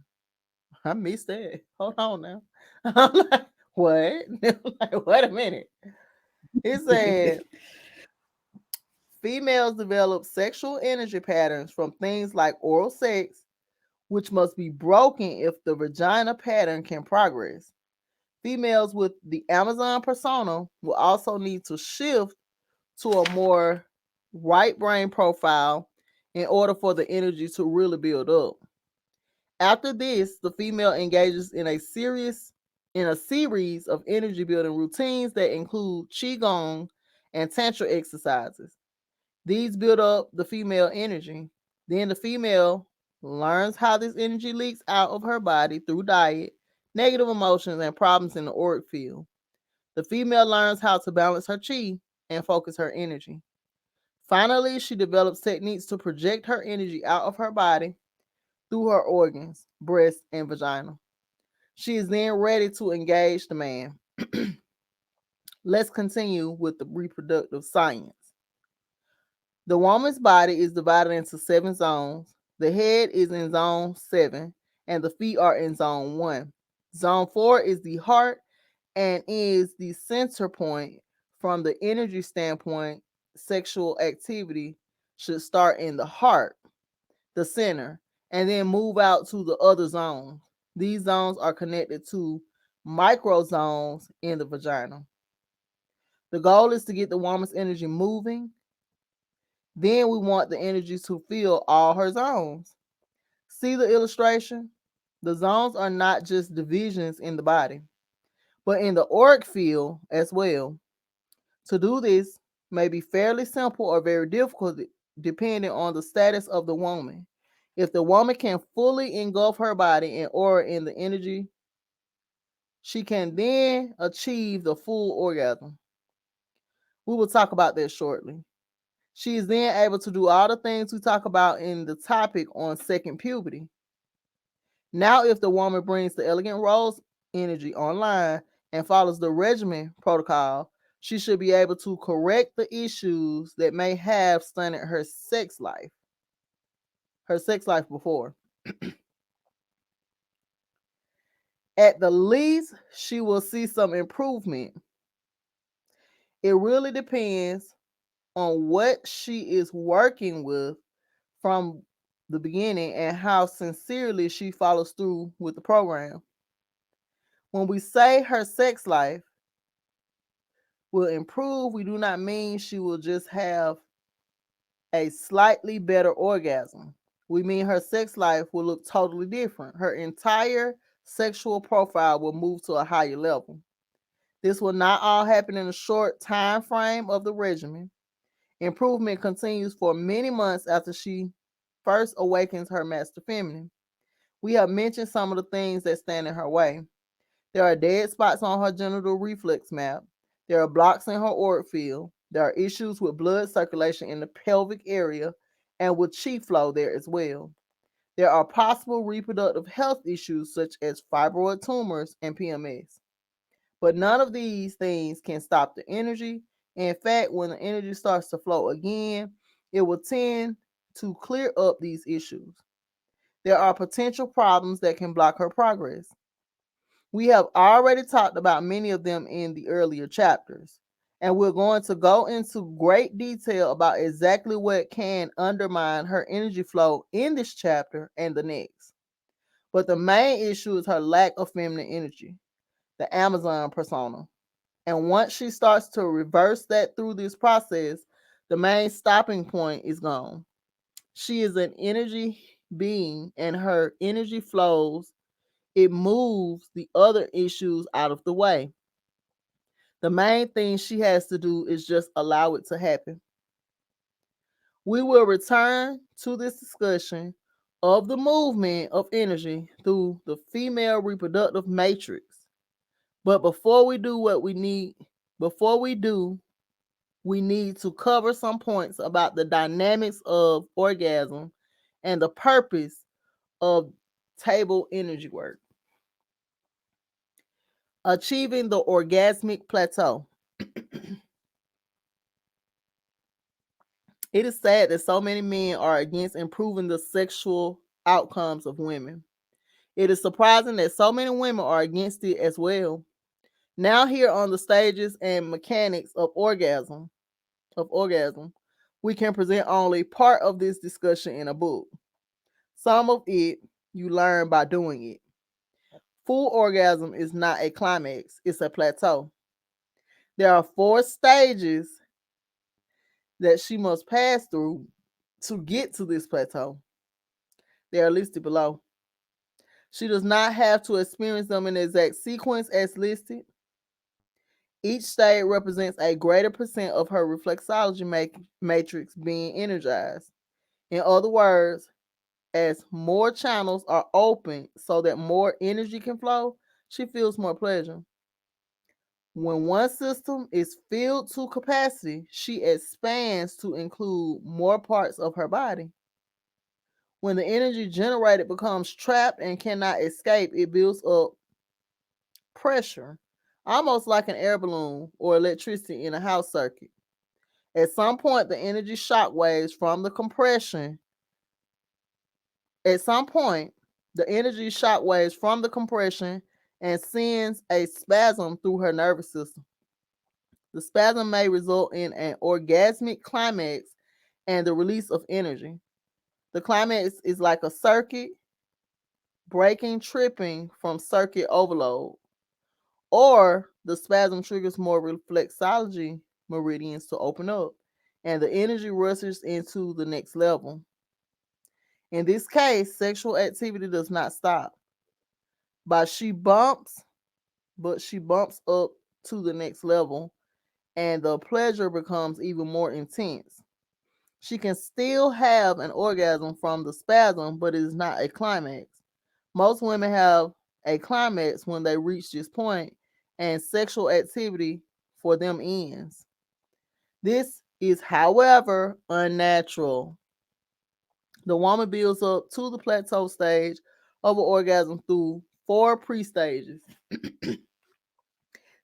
I missed that. Hold on now. I'm like, what? Like, wait a minute. It said females develop sexual energy patterns from things like oral sex, which must be broken if the vagina pattern can progress. Females with the Amazon persona will also need to shift to a more right brain profile in order for the energy to really build up. After this, the female engages in a series of energy building routines that include qigong and tantra exercises. These build up the female energy. Then the female learns how this energy leaks out of her body through diet, negative emotions, and problems in the auric field. The female learns how to balance her chi and focus her energy. Finally, she develops techniques to project her energy out of her body through her organs, breast, and vagina. She is then ready to engage the man. Let's continue with the reproductive science. The woman's body is divided into 7 zones. The head is in zone 7, and the feet are in zone 1. Zone 4 is the heart and is the center point. From the energy standpoint, sexual activity should start in the heart, the center, and then move out to the other zones. These zones are connected to microzones in the vagina. The goal is to get the woman's energy moving. Then we want the energy to fill all her zones. See the illustration? The zones are not just divisions in the body, but in the auric field as well. To do this may be fairly simple or very difficult depending on the status of the woman. If the woman can fully engulf her body and aura in the energy, she can then achieve the full orgasm. We will talk about that shortly. She is then able to do all the things we talk about in the topic on second puberty. Now, if the woman brings the elegant rose energy online and follows the regimen protocol, she should be able to correct the issues that may have stunted her sex life before. At the least, she will see some improvement. It really depends on what she is working with from the beginning and how sincerely she follows through with the program. When we say her sex life will improve, we do not mean she will just have a slightly better orgasm. We mean her sex life will look totally different. Her entire sexual profile will move to a higher level. This will not all happen in a short time frame of the regimen. Improvement continues for many months after she first awakens her master feminine. We have mentioned some of the things that stand in her way. There are dead spots on her genital reflex map. There are blocks in her auric field. There are issues with blood circulation in the pelvic area and with chi flow there as well. There are possible reproductive health issues such as fibroid tumors and PMS. But none of these things can stop the energy. In fact, when the energy starts to flow again, it will tend to clear up these issues. There are potential problems that can block her progress. We have already talked about many of them in the earlier chapters, and we're going to go into great detail about exactly what can undermine her energy flow in this chapter and the next. But the main issue is her lack of feminine energy, the Amazon persona. And once she starts to reverse that through this process, the main stopping point is gone. She is an energy being and her energy flows, it moves the other issues out of the way. The main thing she has to do is just allow it to happen. We will return to this discussion of the movement of energy through the female reproductive matrix. But before we do, we need to cover some points about the dynamics of orgasm and the purpose of table energy work. Achieving the orgasmic plateau. It is sad that so many men are against improving the sexual outcomes of women. It is surprising that so many women are against it as well. Now here on the stages and mechanics of orgasm, we can present only part of this discussion in a book. Some of it you learn by doing it. Full orgasm is not a climax, it's a plateau. There are 4 stages that she must pass through to get to this plateau. They are listed below. She does not have to experience them in the exact sequence as listed. Each stage represents a greater percent of her reflexology matrix being energized. In other words, as more channels are open so that more energy can flow, she feels more pleasure. When one system is filled to capacity, she expands to include more parts of her body. When the energy generated becomes trapped and cannot escape, it builds up pressure, almost like an air balloon or electricity in a house circuit. At some point, the energy shock waves from the compression, at some point, the energy shock waves from the compression and sends a spasm through her nervous system. The spasm may result in an orgasmic climax and the release of energy. The climax is like a circuit breaking, tripping from circuit overload, or the spasm triggers more reflexology meridians to open up, and the energy rushes into the next level. In this case, sexual activity does not stop. But she bumps up to the next level, and the pleasure becomes even more intense. She can still have an orgasm from the spasm, but it is not a climax. Most women have a climax when they reach this point, and sexual activity for them ends. This is, however, unnatural. The woman builds up to the plateau stage of an orgasm through 4 pre-stages.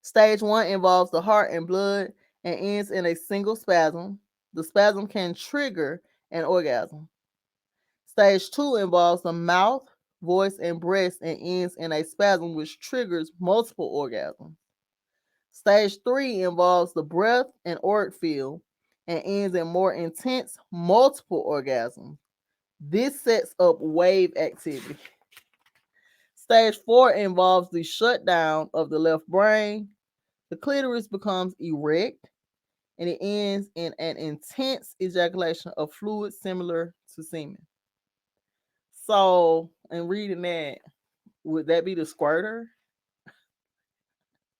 Stage 1 involves the heart and blood and ends in a single spasm. The spasm can trigger an orgasm. Stage 2 involves the mouth, voice, and breast and ends in a spasm which triggers multiple orgasms. Stage 3 involves the breath and auric field and ends in more intense multiple orgasms. This sets up wave activity. Stage 4 involves the shutdown of the left brain. The clitoris becomes erect and it ends in an intense ejaculation of fluid similar to semen. So, in reading that, would that be the squirter?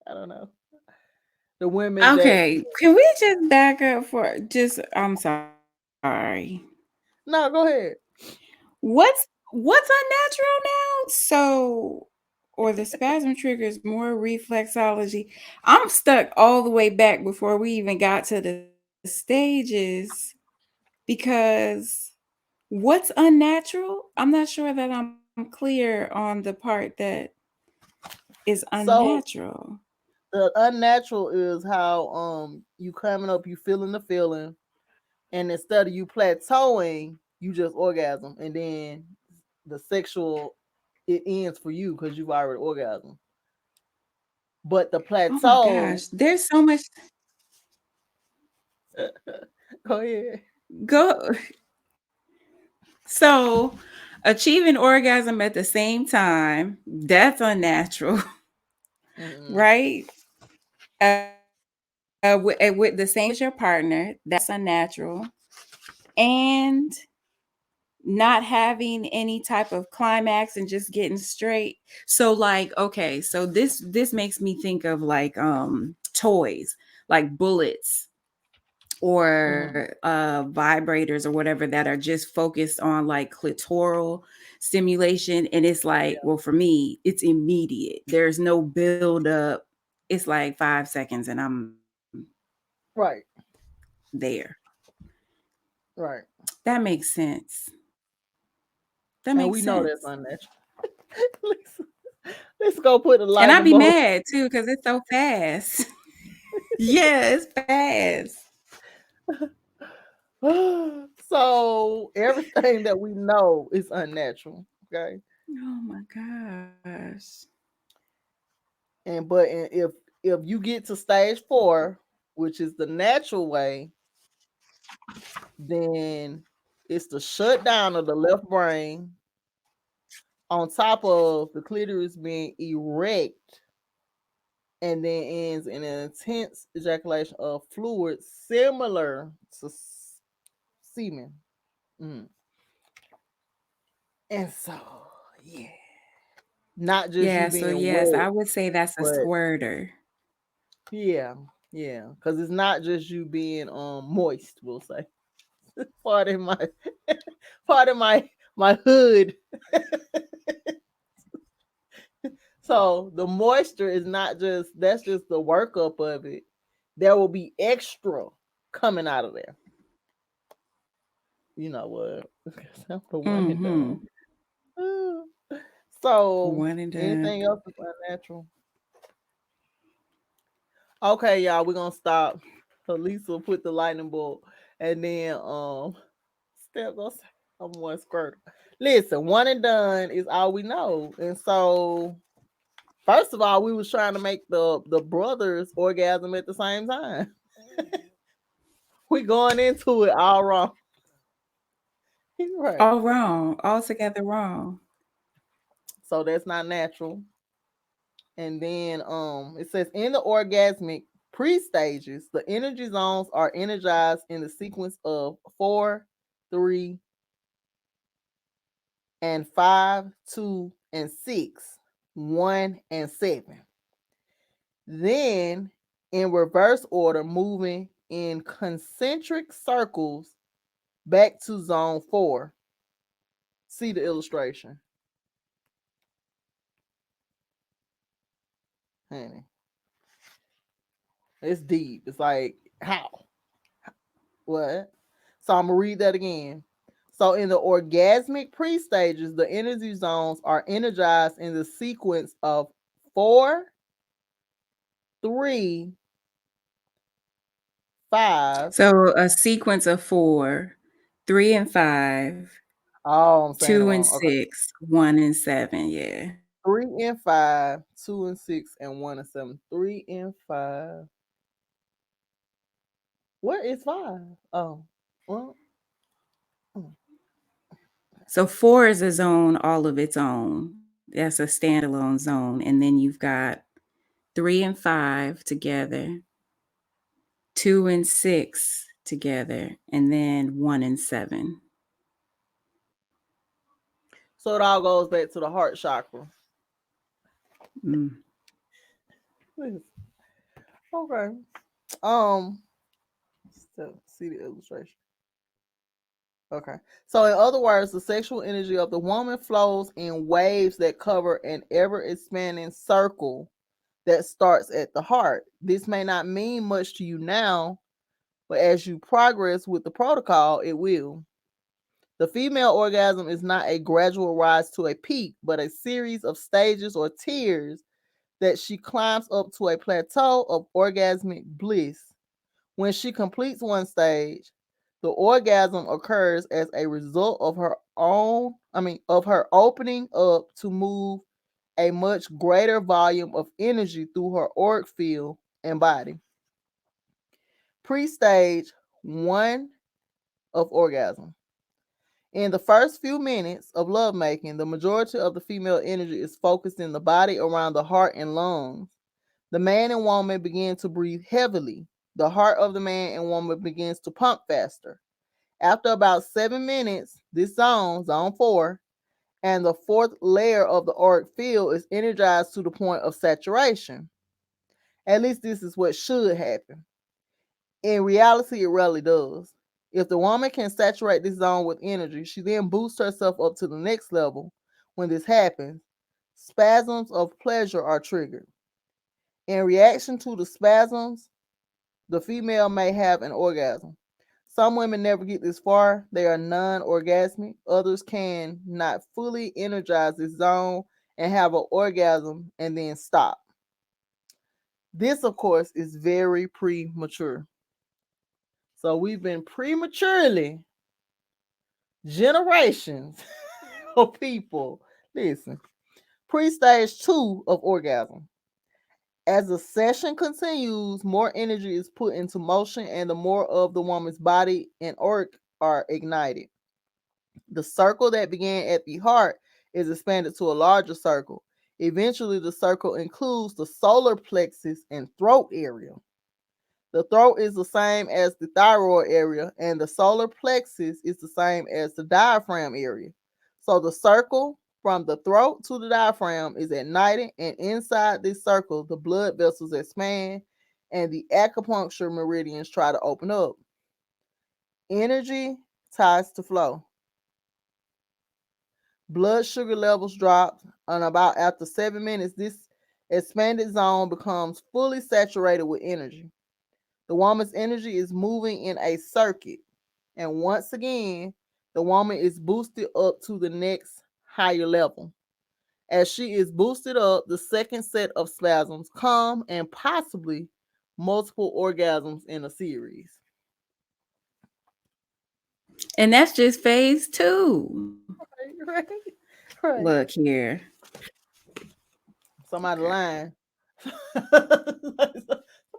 I don't know. The women that Okay, can we just back up for just I'm sorry. no, go ahead. What's unnatural now? So or the spasm triggers more reflexology. I'm stuck all the way back before we even got to the stages because what's unnatural? I'm not sure that I'm clear on the part that is So unnatural. the unnatural is how you coming up, you feeling the feeling, and instead of you plateauing, you just orgasm, and then the sexual it ends for you because you've already orgasm. But the Oh my plateau, gosh, there's so much go ahead. go so achieving orgasm at the same time, that's unnatural, Mm-mm. right? With the same as your partner, that's unnatural. And not having any type of climax and just getting straight. So like, okay, so this makes me think of like toys, like bullets Mhm. or vibrators or whatever that are just focused on like clitoral stimulation. And it's like, Yeah. well, for me, it's immediate. There's no build up. It's like 5 seconds and I'm Right. there. Right. That makes sense. That And makes we know that's sense. unnatural. let's, let's go put the And I'd lightning be bolt. mad too because it's so fast. Yeah, it's fast. So everything that we know is unnatural. Okay. Oh my gosh. And if you get to stage 4, which is the natural way, then it's the shutdown of the left brain on top of the clitoris being erect and then ends in an intense ejaculation of fluid similar to semen. Mm. And so, yeah, not just you Yeah, so being yes, wet, I would say that's a but squirter. yeah, yeah, because it's not just you being moist. We'll say, pardon my, pardon my hood. So the moisture is not just that's just the workup of it. There will be extra coming out of there. You know what? I'm the one and done. Mm-hmm. So One and done. anything else is unnatural. Okay, y'all, we're gonna stop. So Lisa put the lightning bolt and then step goes I'm one squirt. Listen, one and done is all we know. And so first of all, we was trying to make the brothers orgasm at the same time. We going into it all wrong. Right. All wrong. Altogether wrong. So that's not natural. And then it says in the orgasmic pre-stages, the energy zones are energized in the sequence of 4, 3, and 5, 2, and 6, 1, and 7. Then in reverse order, moving in concentric circles back to zone 4. See the illustration, honey. It's deep. It's like, how? What? So I'm gonna read that again. So in the orgasmic pre-stages, the energy zones are energized in the sequence of 4, 3, 5. So a sequence of four, 3 and 5, Oh, I'm saying it 2 and wrong. Okay. 6, 1 and 7. Yeah. 3 and 5, 2 and 6, and 1 and 7. 3 and 5. Where is 5? Oh, well, mm. So four is a zone all of its own. That's a standalone zone. And then you've got 3 and 5 together, 2 and 6 together, and then 1 and 7. So it all goes back to the heart chakra. Mm. Okay. Um, see the illustration. Okay. So, in other words, the sexual energy of the woman flows in waves that cover an ever expanding circle that starts at the heart. This may not mean much to you now, but as you progress with the protocol, it will. The female orgasm is not a gradual rise to a peak, but a series of stages or tiers that she climbs up to a plateau of orgasmic bliss. When she completes one stage, the orgasm occurs as a result of her opening up to move a much greater volume of energy through her auric field and body. Pre-stage 1 of orgasm. In the first few minutes of lovemaking, the majority of the female energy is focused in the body around the heart and lungs. The man and woman begin to breathe heavily. The heart of the man and woman begins to pump faster. After about 7 minutes, this zone 4, and the fourth layer of the auric field is energized to the point of saturation. At least this is what should happen. In reality, it rarely does. If the woman can saturate this zone with energy, she then boosts herself up to the next level. When this happens, spasms of pleasure are triggered. In reaction to the spasms, the female may have an orgasm. Some women never get this far, they are non orgasmic. Others can not fully energize this zone and have an orgasm and then stop. This, of course, is very premature. So we've been prematurely generations of people. Listen, pre-stage 2 of orgasm. As the session continues, more energy is put into motion and the more of the woman's body and auric are ignited. The circle that began at the heart is expanded to a larger circle. Eventually, the circle includes the solar plexus and throat area. The throat is the same as the thyroid area, and the solar plexus is the same as the diaphragm area. So the circle from the throat to the diaphragm is ignited, and inside this circle, the blood vessels expand and the acupuncture meridians try to open up. Energy ties to flow. Blood sugar levels drop, and about after 7 minutes, this expanded zone becomes fully saturated with energy. The woman's energy is moving in a circuit. And once again, the woman is boosted up to the next higher level. As she is boosted up, the second set of spasms come and possibly multiple orgasms in a series. And that's just phase two. Right, right. Look here. Somebody lying.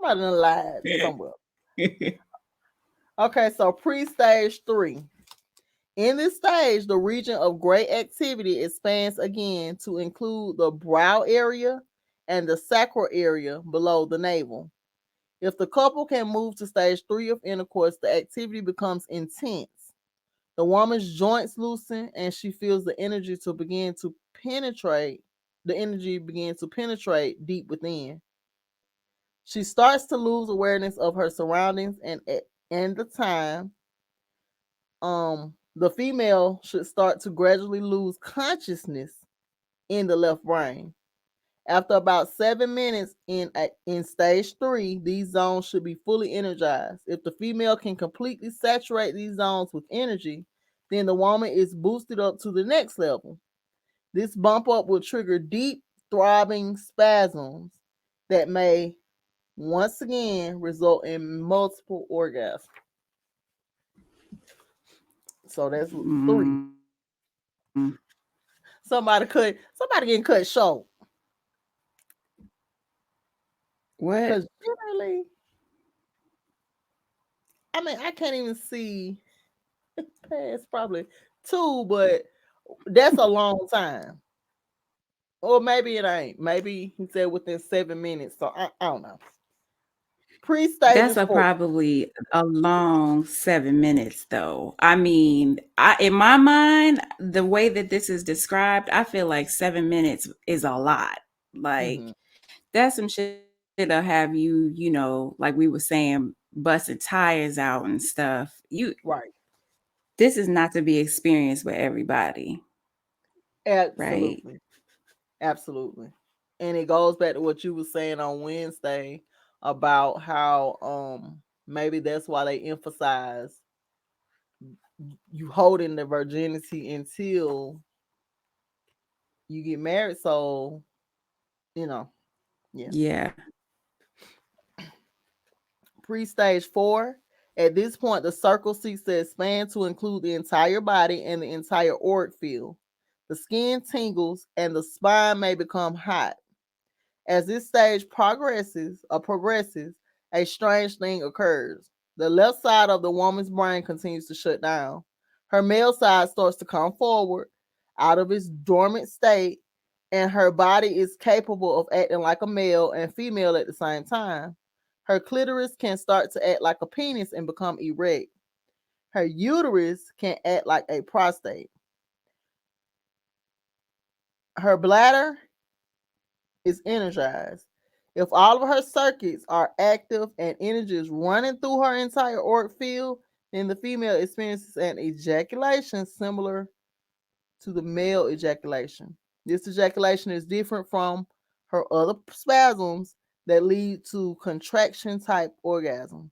Somebody lied somewhere. Okay, so pre-stage 3. In this stage, the region of great activity expands again to include the brow area and the sacral area below the navel. If the couple can move to stage 3 of intercourse, the activity becomes intense. The woman's joints loosen and she feels the energy begins to penetrate deep within. She starts to lose awareness of her surroundings and the time the female should start to gradually lose consciousness in the left brain. After about 7 minutes in stage 3, these zones should be fully energized. If the female can completely saturate these zones with energy, then the woman is boosted up to the next level. This bump up will trigger deep, throbbing spasms that may once again result in multiple orgasms. So that's 3. Mm. Somebody getting cut short. What? Because generally, I mean, I can't even see past probably 2, but that's a long time. Or maybe it ain't. Maybe he said within 7 minutes. So I don't know. That's Pre-stages a 4. probably a long 7 minutes though. I mean, I in my mind, the way that this is described, I feel like 7 minutes is a lot. Like Mm-hmm. that's some shit that'll have you, like we were saying, busting tires out and stuff. Right. This is not to be experienced with everybody, right? Absolutely. Absolutely. And it goes back to what you were saying on Wednesday about how maybe that's why they emphasize you holding the virginity until you get married. So, you know, yeah. Yeah. Pre-stage 4. At this point, the circle seeks to expand to include the entire body and the entire auric field. The skin tingles and the spine may become hot. As this stage progresses, a strange thing occurs. The left side of the woman's brain continues to shut down. Her male side starts to come forward out of its dormant state, and her body is capable of acting like a male and female at the same time. Her clitoris can start to act like a penis and become erect. Her uterus can act like a prostate. Her bladder is energized. If all of her circuits are active and energy is running through her entire auric field, then the female experiences an ejaculation similar to the male ejaculation. This ejaculation is different from her other spasms that lead to contraction type orgasm.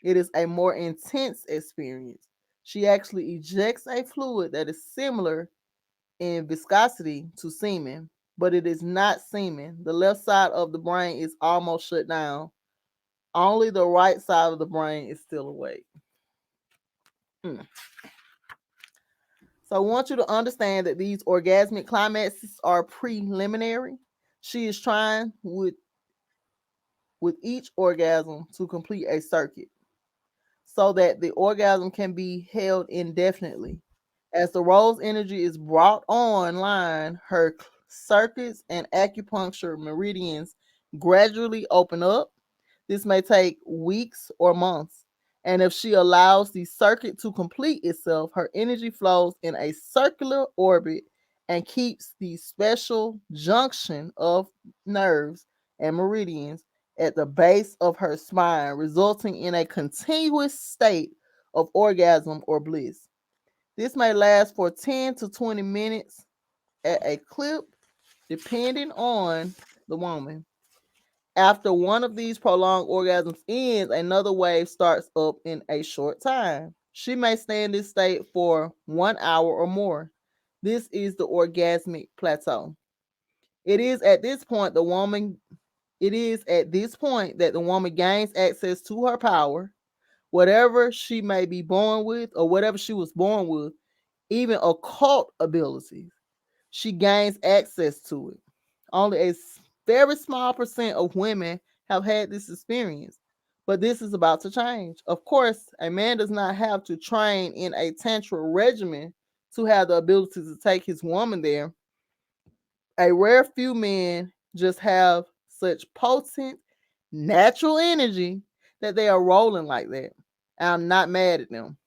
It is a more intense experience. She actually ejects a fluid that is similar in viscosity to semen, but it is not semen. The left side of the brain is almost shut down. Only the right side of the brain is still awake. Mm. So I want you to understand that these orgasmic climaxes are preliminary. She is trying with each orgasm to complete a circuit so that the orgasm can be held indefinitely. As the rose energy is brought online, her circuits and acupuncture meridians gradually open up. This may take weeks or months. And if she allows the circuit to complete itself, her energy flows in a circular orbit and keeps the special junction of nerves and meridians at the base of her spine, resulting in a continuous state of orgasm or bliss. This may last for 10 to 20 minutes at a clip, depending on the woman. After one of these prolonged orgasms ends, another wave starts up in a short time. She may stay in this state for 1 hour or more. This is the orgasmic plateau. It is at this point the woman it is at this point that the woman gains access to her power, whatever she may be born with or whatever she was born with, even occult abilities. She gains access to it. Only a very small percent of women have had this experience, but this is about to change. Of course, a man does not have to train in a tantra regimen to have the ability to take his woman there. A rare few men just have such potent natural energy that they are rolling like that. I'm not mad at them.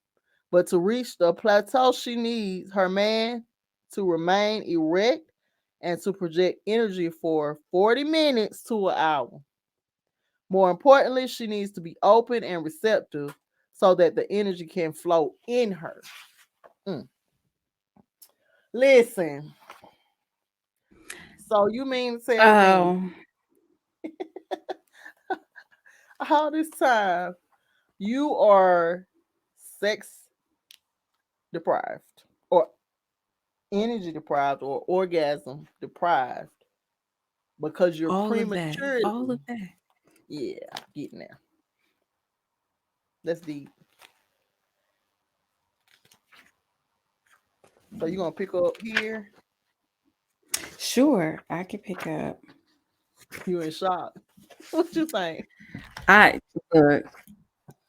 But to reach the plateau, she needs her man to remain erect and to project energy for 40 minutes to an hour. More importantly, she needs to be open and receptive so that the energy can flow in her. Mm. Listen, so you mean to tell me Oh, all this time you are sex deprived or energy deprived or orgasm deprived because you're all of that. All prematurely, of that. yeah, getting there. That's deep. So you're gonna pick up here. Sure, I could pick up. You in shock. What you think? I look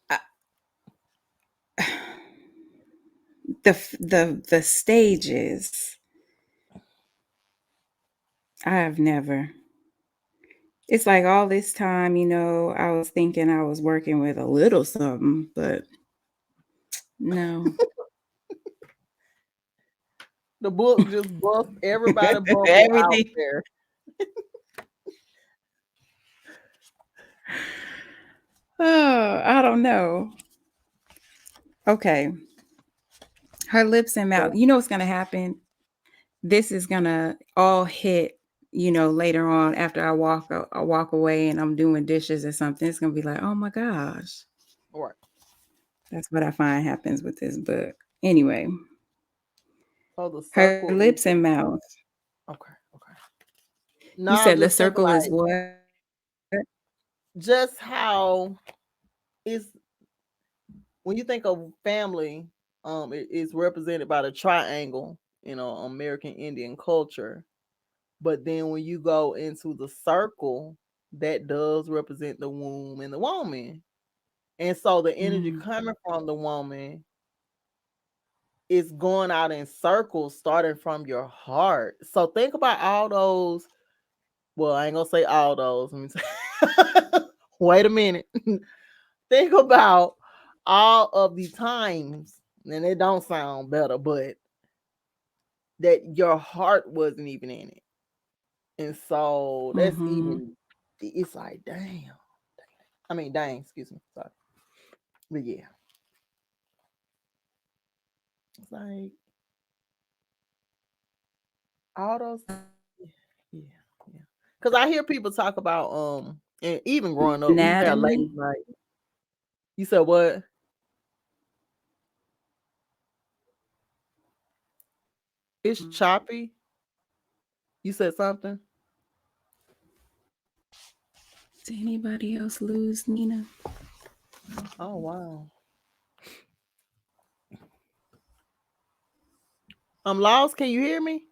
I, the stages. I have never. It's like all this time, I was thinking I was working with a little something, but no. The book just bust everybody bubble out Everything. there. Oh, I don't know. Okay. Her lips and mouth. You know what's gonna happen? This is gonna all hit, later on after I walk away and I'm doing dishes or something. It's gonna be like, oh my gosh. All right. That's what I find happens with this book. Anyway, So the her circle is lips and mouth. okay. Okay. You Now I'm said the just thinking circle is like what? just how is when you think of family, it is represented by the triangle, American Indian culture. But then when you go into the circle, that does represent the womb and the woman. And so the energy Mm. coming from the woman is going out in circles starting from your heart. So think about all those. Well, I ain't gonna say all those. Let me wait a minute. Think about all of the times. and it don't sound better, but that your heart wasn't even in it. And so that's Mm-hmm. even, it's like, damn. I mean, dang, excuse me. Sorry. But yeah, it's like all those, yeah, yeah. Because I hear people talk about, and even growing up, we used to have ladies' Anatomy. night. You said what? It's choppy. You said something? Did anybody else lose Nina? Oh, wow. Laws, can you hear me?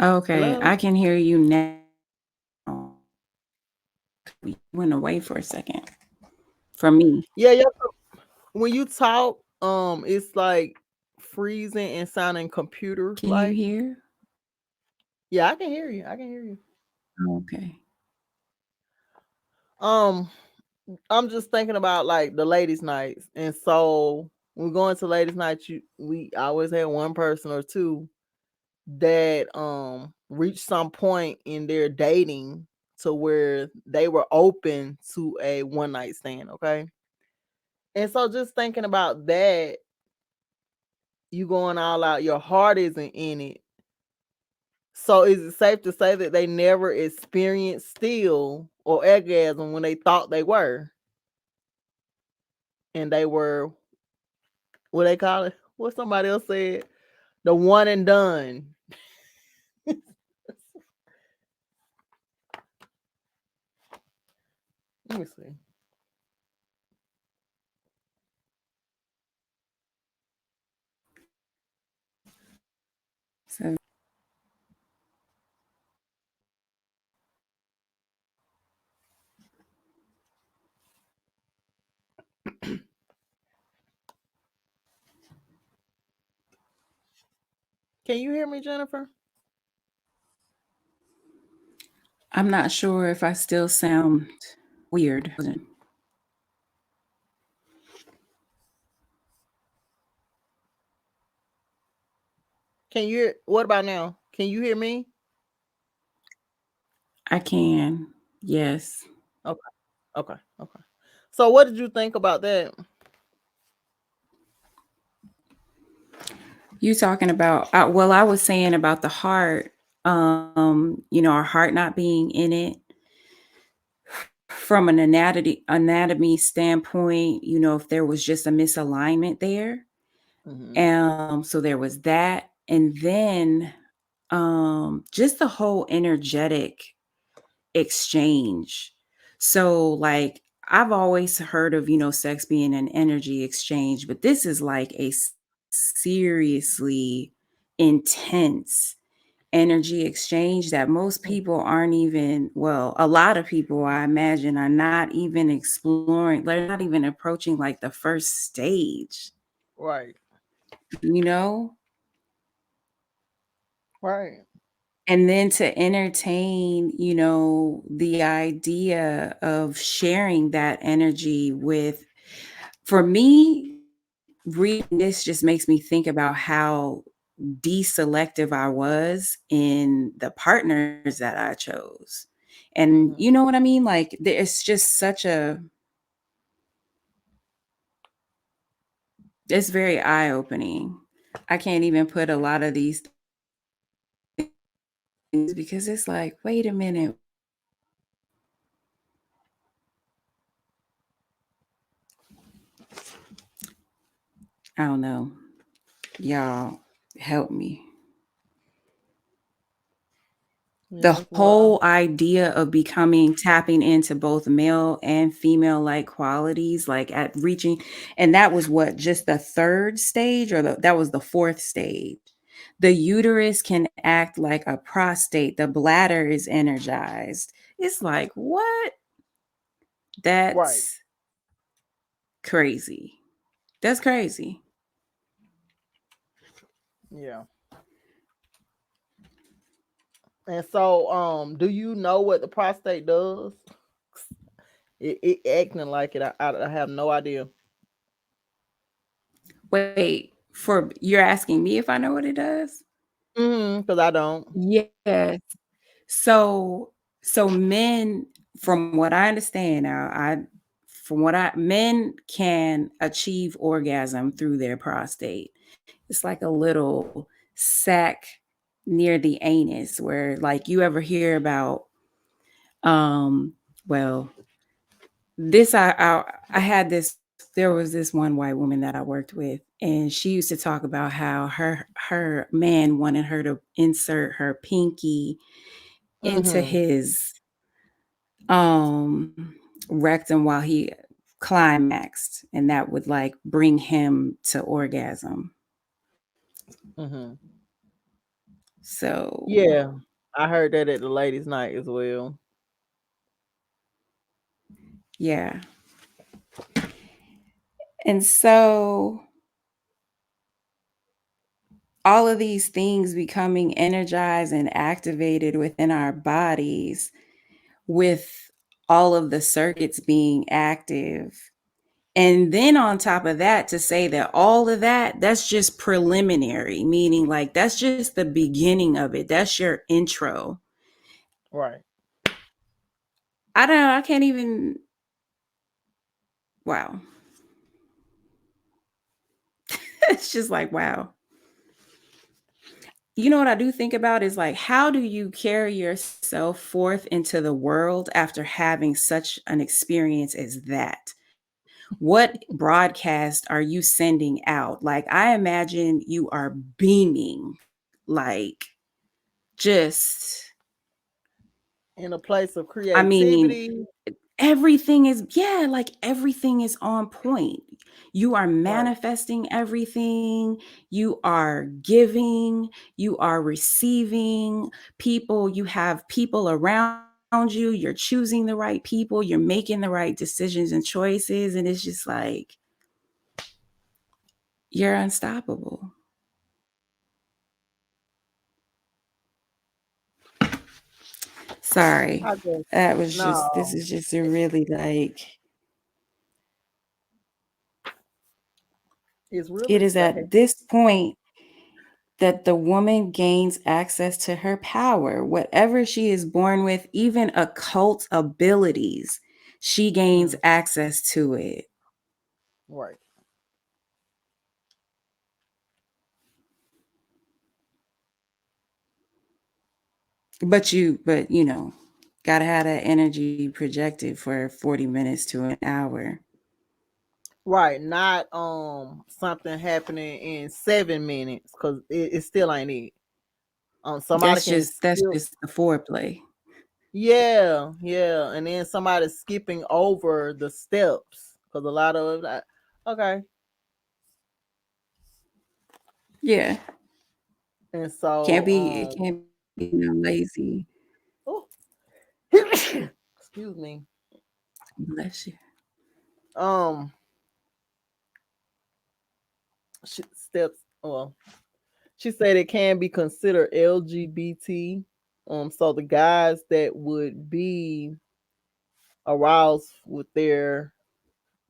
Okay, Hello? I can hear you now. We went away for a second from me. Yeah, yeah. When you talk, it's like freezing and sounding computer Can you like. hear? Yeah, I can hear you. I can hear you. Okay. Um, I'm just thinking about like the ladies' nights, and so when we go into ladies' nights, we always had one person or two that reached some point in their dating to where they were open to a one night stand. Okay, and so just thinking about that, you going all out, your heart isn't in it. So is it safe to say that they never experienced still or orgasm when they thought they were, and they were, what they call it? What somebody else said, the one and done. Let me see. So Can you hear me, Jennifer? I'm not sure if I still sound weird. Can you hear? What about now? Can you hear me? I can. Yes. Okay, okay, okay. So what did you think about that? You talking about well, I was saying about the heart, our heart not being in it from an anatomy standpoint, if there was just a misalignment there. Mm-hmm. So there was that. And then just the whole energetic exchange. So like I've always heard of, sex being an energy exchange, but this is like a seriously intense energy exchange that most people aren't even, well, a lot of people I imagine are not even exploring, they're not even approaching like the first stage, Right, you know? right. And then to entertain, the idea of sharing that energy with, for me, reading this just makes me think about how deselective I was in the partners that I chose. And you Mm-hmm. know what I mean? Like, it's just it's very eye opening. I can't even put a lot of these things because it's like, wait a minute. I don't know. Y'all help me. The Yes. Well. whole idea of tapping into both male and female like qualities, like at reaching, and that was what, just the third stage, or that was the fourth stage. The uterus can act like a prostate, the bladder is energized. It's like, what? Right. That's crazy. That's crazy. Yeah. And so, do you know what the prostate does? It acting like it. I have no idea. Wait, for you're asking me if I know what it does? Because I don't. Yes. So so men, from what I understand now, I from what I men can achieve orgasm through their prostate. It's like a little sac near the anus where, like, you ever hear about um well, this I had this there was this one white woman that I worked with, and she used to talk about how her man wanted her to insert her pinky into Mm-hmm. his rectum while he climaxed, and that would like bring him to orgasm. Mm-hmm. So Yeah, I heard that at the ladies' night as well. yeah. And so all of these things becoming energized and activated within our bodies, with all of the circuits being active. And then on top of that, to say that all of that, that's just preliminary, meaning like that's just the beginning of it. That's your intro. Right. I don't know. I can't even, wow. It's just like, wow. You know what I do think about is like, how do you carry yourself forth into the world after having such an experience as that? What broadcast are you sending out? Like, I imagine you are beaming, like, just, In a place of I mean, creativity. everything is, yeah, like everything is on point. You are Right. manifesting everything, you are giving, you are receiving people, you have people around you, you're choosing the right people, you're making the right decisions and choices, and it's just like you're unstoppable. Sorry. I guess That was just, this no. is just a really like, It's it really is sad. at this point that the woman gains access to her power. Whatever she is born with, even occult abilities, she gains Mm, access to it. right. But you know, gotta have that energy projected for 40 minutes to an hour. Right. Not something happening in 7 minutes because it still ain't it. Somebody can That's skip. just the foreplay. Yeah, yeah, and then somebody skipping over the steps because a lot of it, like, okay, Yeah. and Can't so be, it can't be no lazy. oh, excuse me, Bless you. um, steps. Well, she said it can be considered LGBT. So the guys that would be aroused with their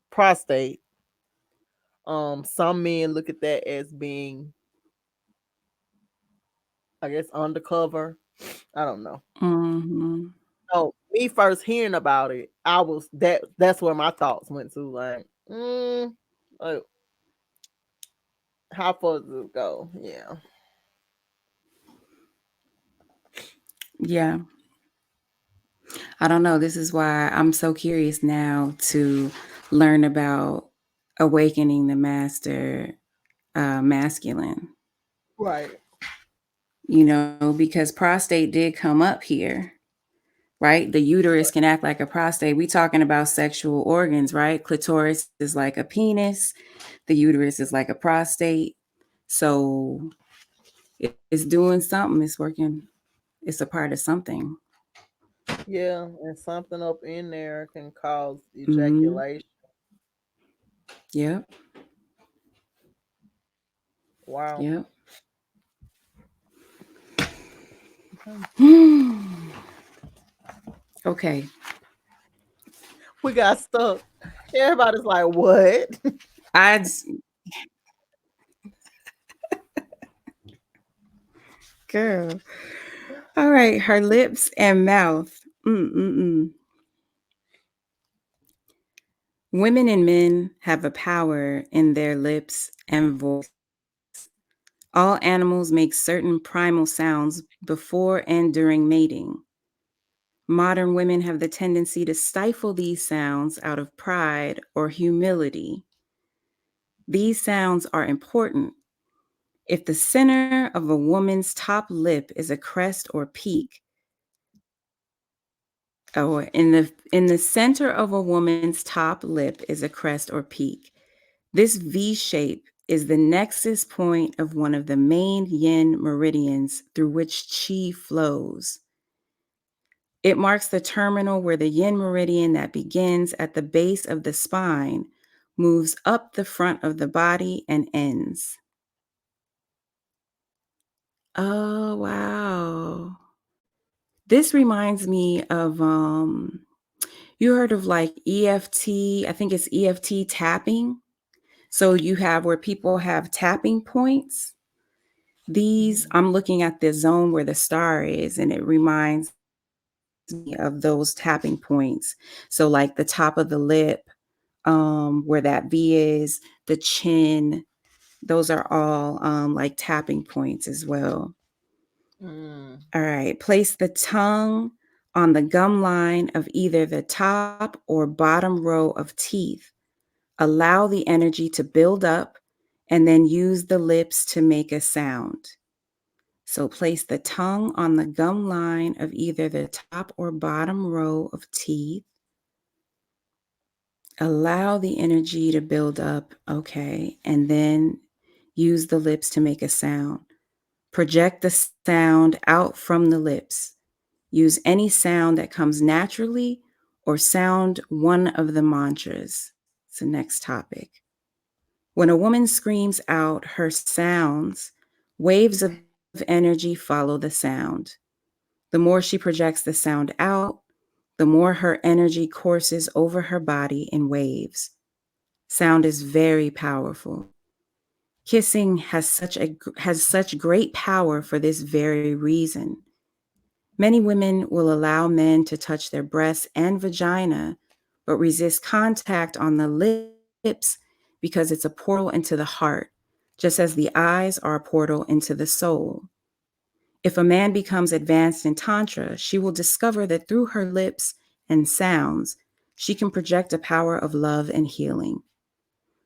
prostate, some men look at that as being, I guess, undercover. I don't know. Hmm. So me first hearing about it, I was that's where my thoughts went to, like, like, how far does it go? Yeah. Yeah. I don't know. This is why I'm so curious now to learn about awakening the master masculine, Right. because prostate did come up here, right? The uterus can act like a prostate. We talking about sexual organs, right? Clitoris is like a penis, the uterus is like a prostate. So it's doing something, it's working, it's a part of something. Yeah, and something up in there can cause Hmm. ejaculation. Yep. Wow. Yep. Mhm. Okay. we got stuck. Everybody's like, what? I girl. All right, her lips and mouth. Mm-mm-mm. Women and men have a power in their lips and voice. All animals make certain primal sounds before and during mating. Modern women have the tendency to stifle these sounds out of pride or humility. These sounds are important. If the center of a woman's top lip is a crest or peak, or in the center of a woman's top lip is a crest or peak, this V shape is the nexus point of one of the main yin meridians through which qi flows. It marks the terminal where the yin meridian that begins at the base of the spine moves up the front of the body and ends. Oh, wow. This reminds me of you heard of like EFT, I think it's EFT tapping. So you have where people have tapping points. These, I'm looking at the zone where the star is, and it reminds me of those tapping points. So, like the top of the lip, where that V is, the chin, those are all like tapping points as well. Mm. All right, place the tongue on the gum line of either the top or bottom row of teeth. Allow the energy to build up and then use the lips to make a sound. So place the tongue on the gum line of either the top or bottom row of teeth. Allow the energy to build up, okay, and then use the lips to make a sound. Project the sound out from the lips. Use any sound that comes naturally or sound one of the mantras. It's the next topic. When a woman screams out her sounds, waves of energy follow the sound. The more she projects the sound out, the more her energy courses over her body in waves. Sound is very powerful. Kissing has such great power for this very reason. Many women will allow men to touch their breasts and vagina, but resist contact on the lips because it's a portal into the heart, just as the eyes are a portal into the soul. If a man becomes advanced in Tantra, she will discover that through her lips and sounds, she can project a power of love and healing.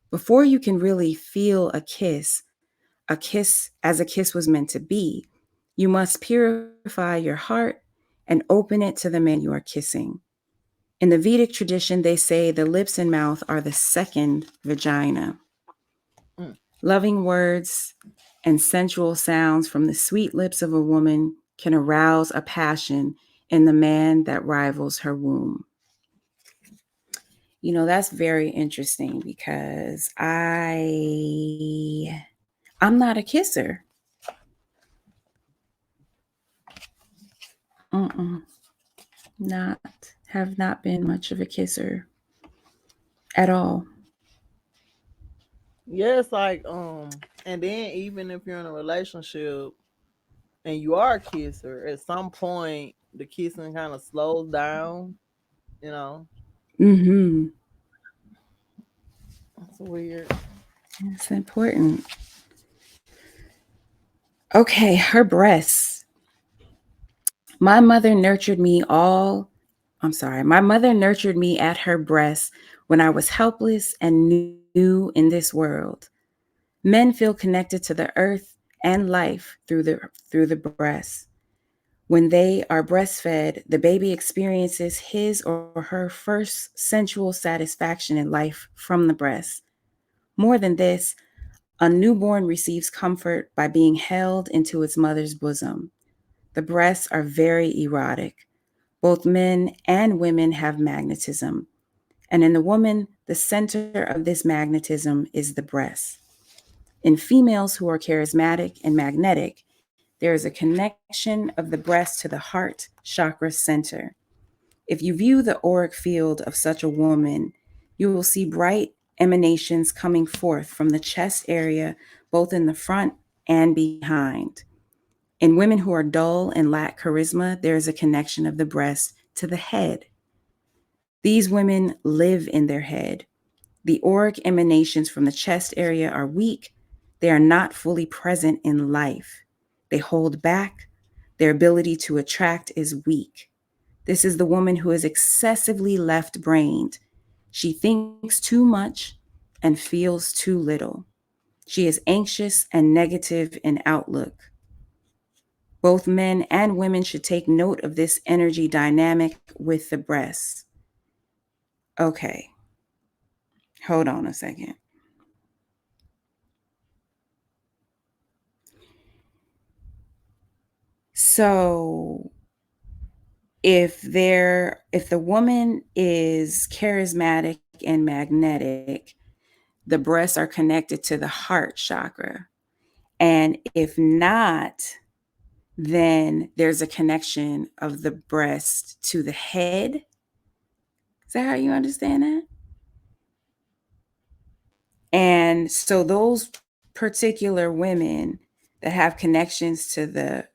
Before you can really feel a kiss as a kiss was meant to be, you must purify your heart and open it to the man you are kissing. In the Vedic tradition, they say the lips and mouth are the second vagina. Mm. Loving words and sensual sounds from the sweet lips of a woman can arouse a passion in the man that rivals her womb. You know, that's very interesting because I'm not a kisser. Mm-mm, not have not been much of a kisser at all. Yeah, it's like, and then even if you're in a relationship and you are a kisser, at some point the kissing kind of slows down, you know. Mm-hmm. It's weird. It's important. Okay, her breasts. My mother nurtured me all. I'm sorry. My mother nurtured me at her breast when I was helpless and new in this world. Men feel connected to the earth and life through the breast. When they are breastfed, the baby experiences his or her first sensual satisfaction in life from the breast. More than this, a newborn receives comfort by being held into its mother's bosom. The breasts are very erotic. Both men and women have magnetism. And in the woman, the center of this magnetism is the breast. In females who are charismatic and magnetic, there is a connection of the breast to the heart chakra center. If you view the auric field of such a woman, you will see bright emanations coming forth from the chest area, both in the front and behind. In women who are dull and lack charisma, there is a connection of the breast to the head. These women live in their head. The auric emanations from the chest area are weak. They are not fully present in life. They hold back. Their ability to attract is weak. This is the woman who is excessively left brained. She thinks too much and feels too little. She is anxious and negative in outlook. Both men and women should take note of this energy dynamic with the breasts. Okay, hold on a second. So, if the woman is charismatic and magnetic, the breasts are connected to the heart chakra. And if not, then there's a connection of the breast to the head. Is that how you understand that? And so those particular women that have connections to the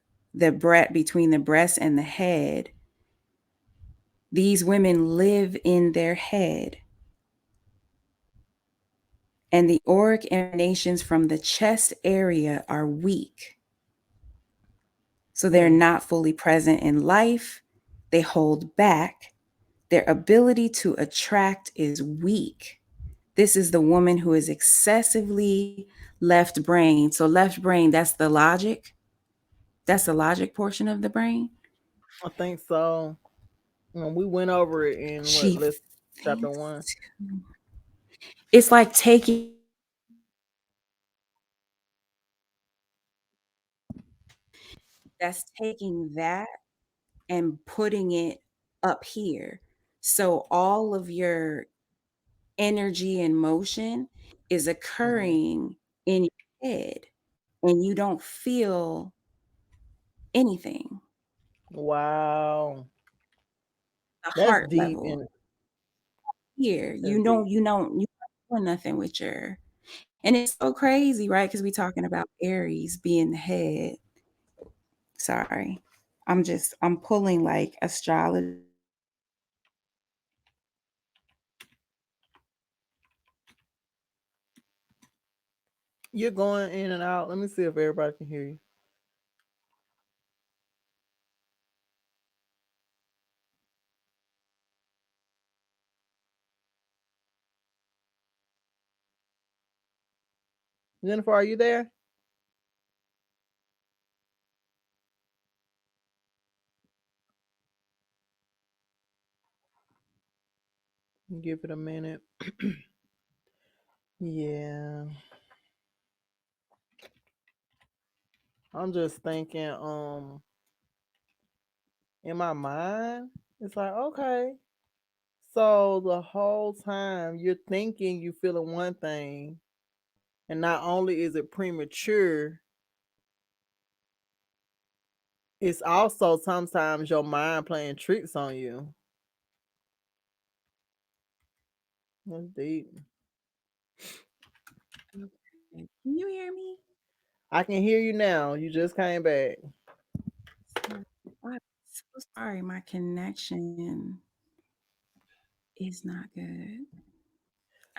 breast between the breast and the head, these women live in their head. And the auric emanations from the chest area are weak. So they're not fully present in life. They hold back. Their ability to attract is weak. This is the woman who is excessively left brain. So, left brain, that's the logic. That's the logic portion of the brain. I think so. We went over it in what, She let's chapter thinks one. it's like taking that and putting it up here. So all of your energy and motion is Mhm. occurring in your head and you don't feel anything. Wow, The that's heart deep level and here, that's deep. you don't doing nothing with your, and it's so crazy, right? Because we're talking about Aries being the head. Sorry. I'm pulling like astrology. You're going in and out. Let me see if everybody can hear you. Jennifer, are you there? Give it a minute. Yeah, I'm just thinking. In my mind, it's like, okay, so the whole time you're thinking you feeling one thing, and not only is it premature, it's also sometimes your mind playing tricks on you. That's deep. Okay. Can you hear me? I can hear you now. You just came back. Sorry. I'm so sorry. My connection is not good.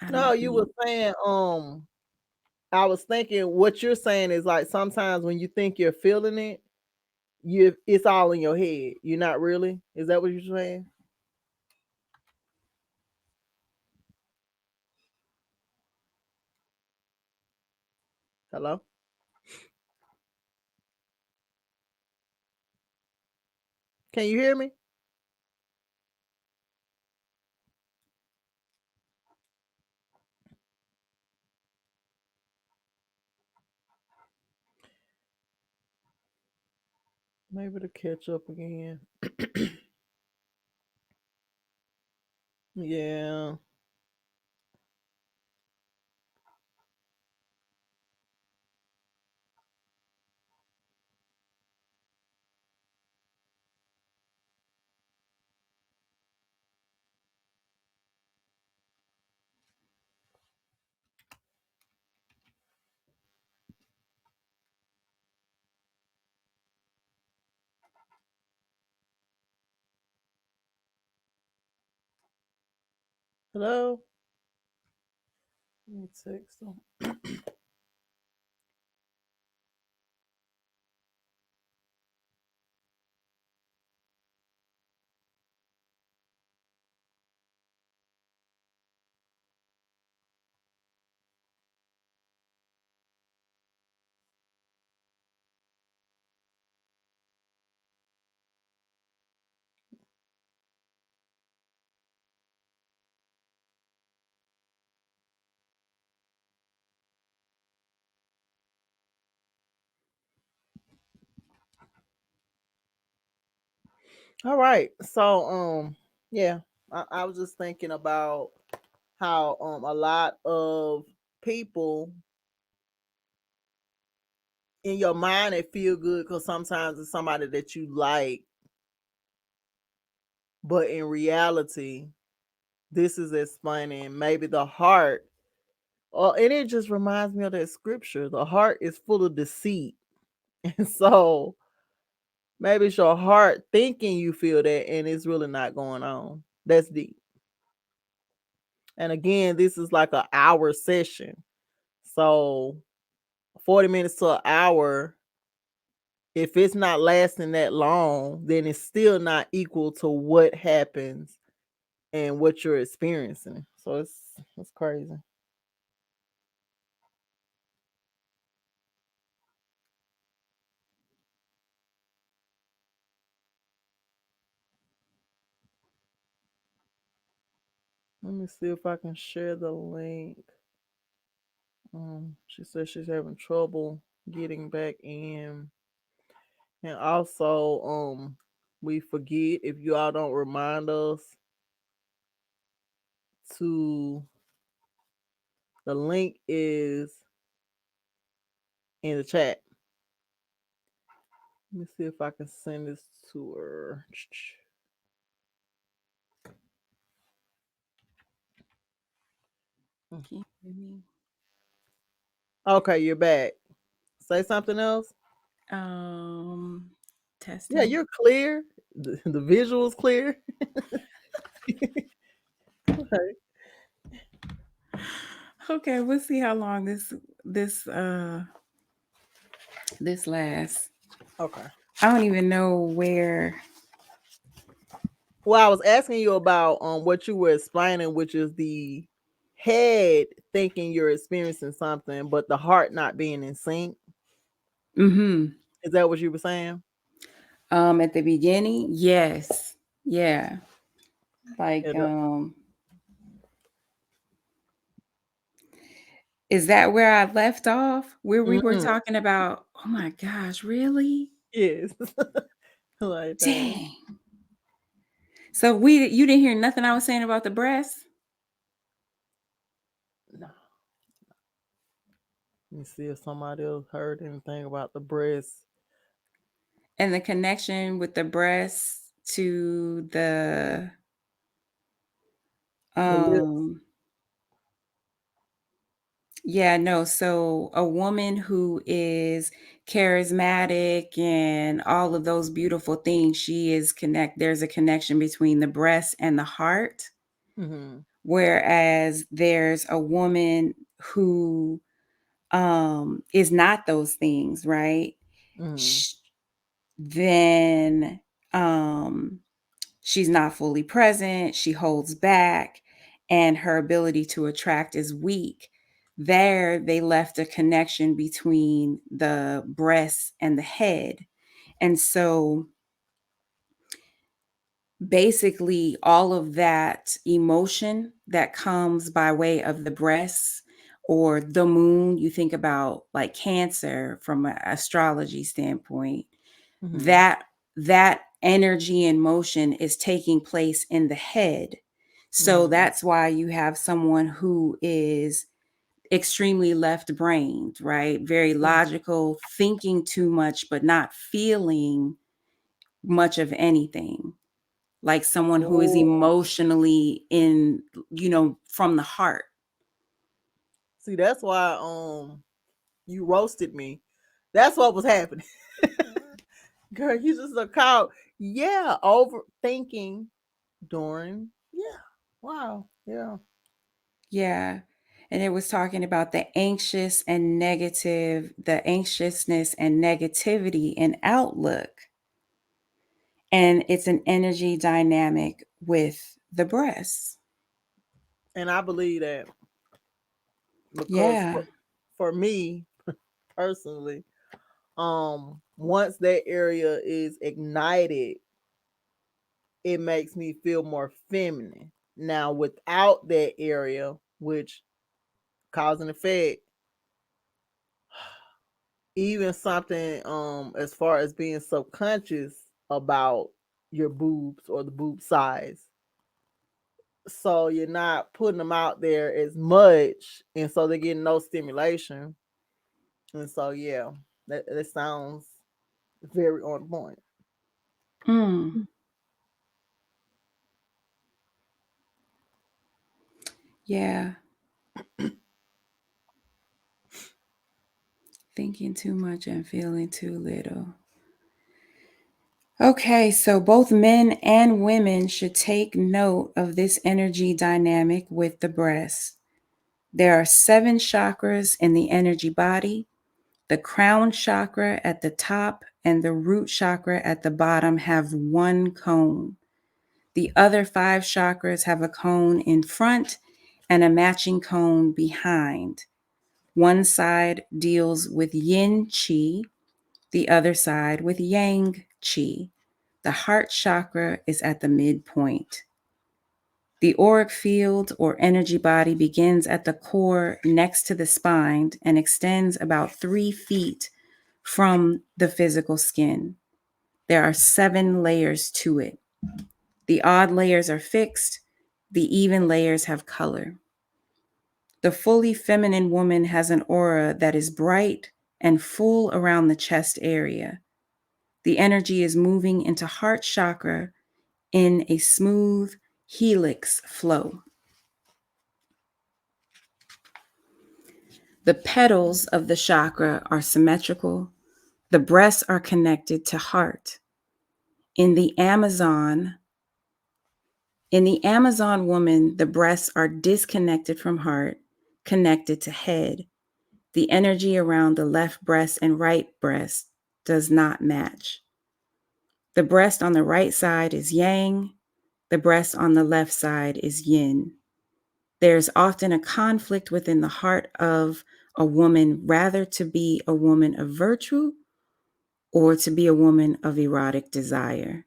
I No, don't you were think. saying, I was thinking what you're saying is like sometimes when you think you're feeling it, it's all in your head. You're not really. Is that what you're saying? Hello? Can you hear me? Maybe to catch up again. Yeah. Hello? Let me text them. All right. So yeah, I was just thinking about how a lot of people in your mind it feel good because sometimes it's somebody that you like, but in reality, this is explaining maybe the heart. Oh, and it just reminds me of that scripture. The heart is full of deceit. And so maybe it's your heart thinking you feel that and it's really not going on. That's deep. And again, this is like an hour session. So 40 minutes to an hour, if it's not lasting that long, then it's still not equal to what happens and what you're experiencing. So it's crazy. Let me see if I can share the link. She says she's having trouble getting back in. And also, we forget if you all don't remind us to the link is in the chat. Let me see if I can send this to her. Can you hear me? Okay, you're back. Say something else. Um, Yeah, Testing. you're clear. The visual's clear. Okay. Okay, we'll see how long this this lasts. Okay. I don't even know where. Well, I was asking you about what you were explaining, which is the head thinking you're experiencing something, but the heart not being in sync. Mm-hmm. Is that what you were saying? At the beginning, yes. Yeah. Like, It, is that where I left off? Where we were mm, talking about, oh my gosh, really? yes. Like that. Dang. So you didn't hear nothing I was saying about the breast No. Let me see if somebody else heard anything about the breast. and the connection with the breast to The lips. um yeah, no. So a woman who is charismatic and all of those beautiful things, there's a connection between the breast and the heart. Mm-hmm. Whereas there's a woman who is not those things, right? Mm-hmm. Sh- then um she's not fully present, she holds back, and her ability to attract is weak. There, they left a connection between the breast and the head. And so basically, all of that emotion that comes by way of the breast or the moon, you think about like Cancer from an astrology standpoint, Mm-hmm. that energy and motion is taking place in the head. So Mm-hmm. that's why you have someone who is extremely left brained, right? Very logical, thinking too much, but not feeling much of anything. Like someone who is Oh, emotionally from the heart. see, that's why you roasted me. That's what was happening. Girl, you just a call. Yeah, overthinking during. Yeah. Wow. Yeah. Yeah. And it was talking about the anxiousness and negativity and outlook. And it's an energy dynamic with the breasts. And I believe that because Yeah. for me personally, once that area is ignited, it makes me feel more feminine. Now, without that area, which cause and effect, even something as far as being subconscious about your boobs or the boob size. So you're not putting them out there as much, and so they're getting no stimulation. And so yeah, that sounds very on point. Mm. Yeah. Thinking too much and feeling too little. Okay, so both men and women should take note of this energy dynamic with the breast. There are 7 chakras in the energy body. The crown chakra at the top and the root chakra at the bottom have one cone. The other 5 chakras have a cone in front and a matching cone behind. One side deals with yin qi, the other side with yang qi. The heart chakra is at the midpoint. The auric field or energy body begins at the core next to the spine and extends about 3 feet from the physical skin. There are 7 layers to it. The odd layers are fixed, the even layers have color. The fully feminine woman has an aura that is bright and full around the chest area. The energy is moving into heart chakra in a smooth helix flow. The petals of the chakra are symmetrical. The breasts are connected to heart. In the Amazon, in the Amazon woman, the breasts are disconnected from heart, connected to head. The energy around the left breast and right breast does not match. The breast on the right side is yang, the breast on the left side is yin. There's often a conflict within the heart of a woman, rather to be a woman of virtue or to be a woman of erotic desire.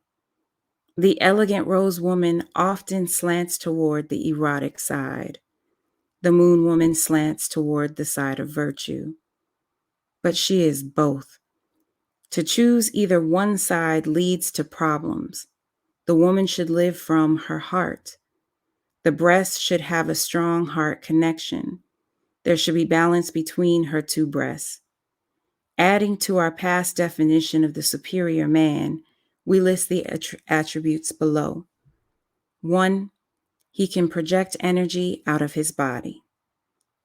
The elegant rose woman often slants toward the erotic side. The moon woman slants toward the side of virtue. But she is both. To choose either one side leads to problems. The woman should live from her heart. The breast should have a strong heart connection. There should be balance between her 2 breasts. Adding to our past definition of the superior man, we list the attributes below. 1, he can project energy out of his body.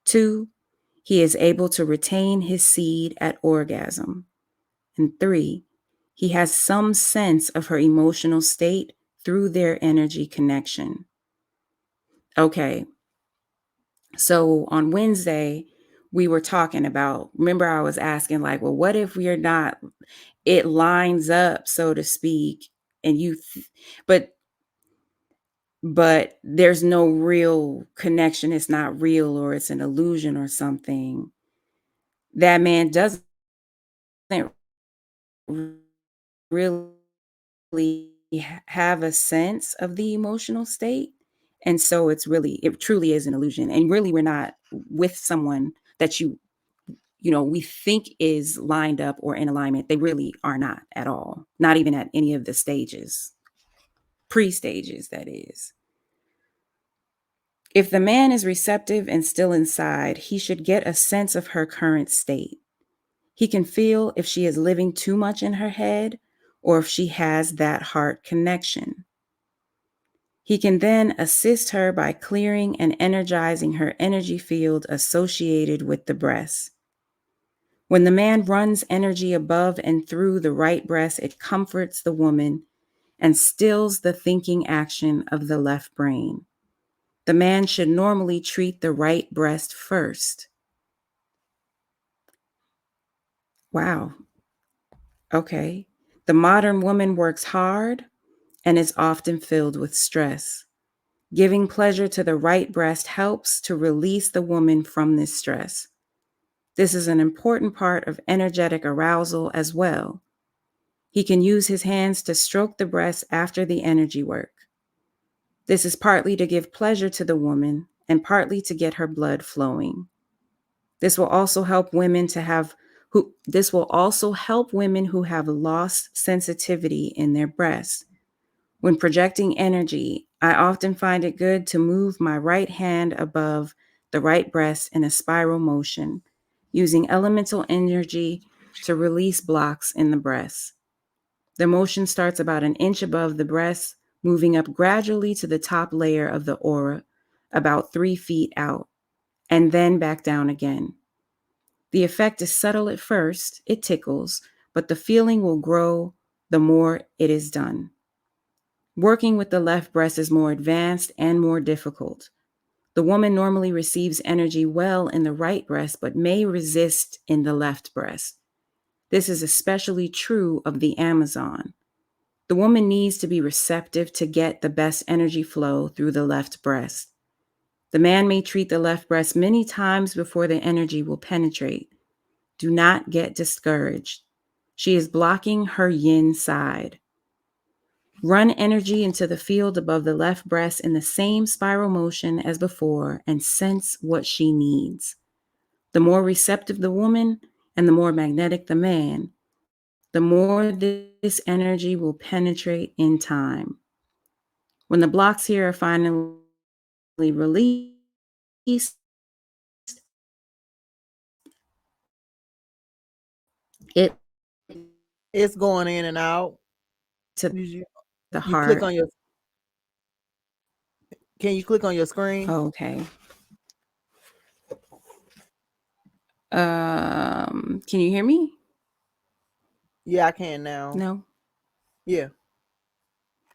2, he is able to retain his seed at orgasm. And 3, he has some sense of her emotional state through their energy connection. Okay, so on Wednesday, we were talking about, remember I was asking like, well, what if we're not, it lines up, so to speak, and but there's no real connection. It's not real, or it's an illusion or something. That man doesn't really have a sense of the emotional state. And so it truly is an illusion. And really, we're not with someone that we think is lined up or in alignment. They really are not at all, not even at any of the stages, pre-stages, that is. If the man is receptive and still inside, he should get a sense of her current state. He can feel if she is living too much in her head or if she has that heart connection. He can then assist her by clearing and energizing her energy field associated with the breast. When the man runs energy above and through the right breast, it comforts the woman and stills the thinking action of the left brain. The man should normally treat the right breast first. Wow. Okay. The modern woman works hard and is often filled with stress. Giving pleasure to the right breast helps to release the woman from this stress. This is an important part of energetic arousal as well. He can use his hands to stroke the breast after the energy work. This is partly to give pleasure to the woman and partly to get her blood flowing. This will also help women who have lost sensitivity in their breasts. When projecting energy, I often find it good to move my right hand above the right breast in a spiral motion, using elemental energy to release blocks in the breast. The motion starts about an inch above the breast, moving up gradually to the top layer of the aura, about 3 feet out, and then back down again. The effect is subtle at first, it tickles, but the feeling will grow the more it is done. Working with the left breast is more advanced and more difficult. The woman normally receives energy well in the right breast, but may resist in the left breast. This is especially true of the Amazon. The woman needs to be receptive to get the best energy flow through the left breast. The man may treat the left breast many times before the energy will penetrate. Do not get discouraged. She is blocking her yin side. Run energy into the field above the left breast in the same spiral motion as before and sense what she needs. The more receptive the woman and the more magnetic the man, the more this energy will penetrate in time. When the blocks here are finally released, it It's going in and out. to You, the you click heart. on your. Can you click on your screen? Okay. Can you hear me? Yeah, I can now. No. Yeah,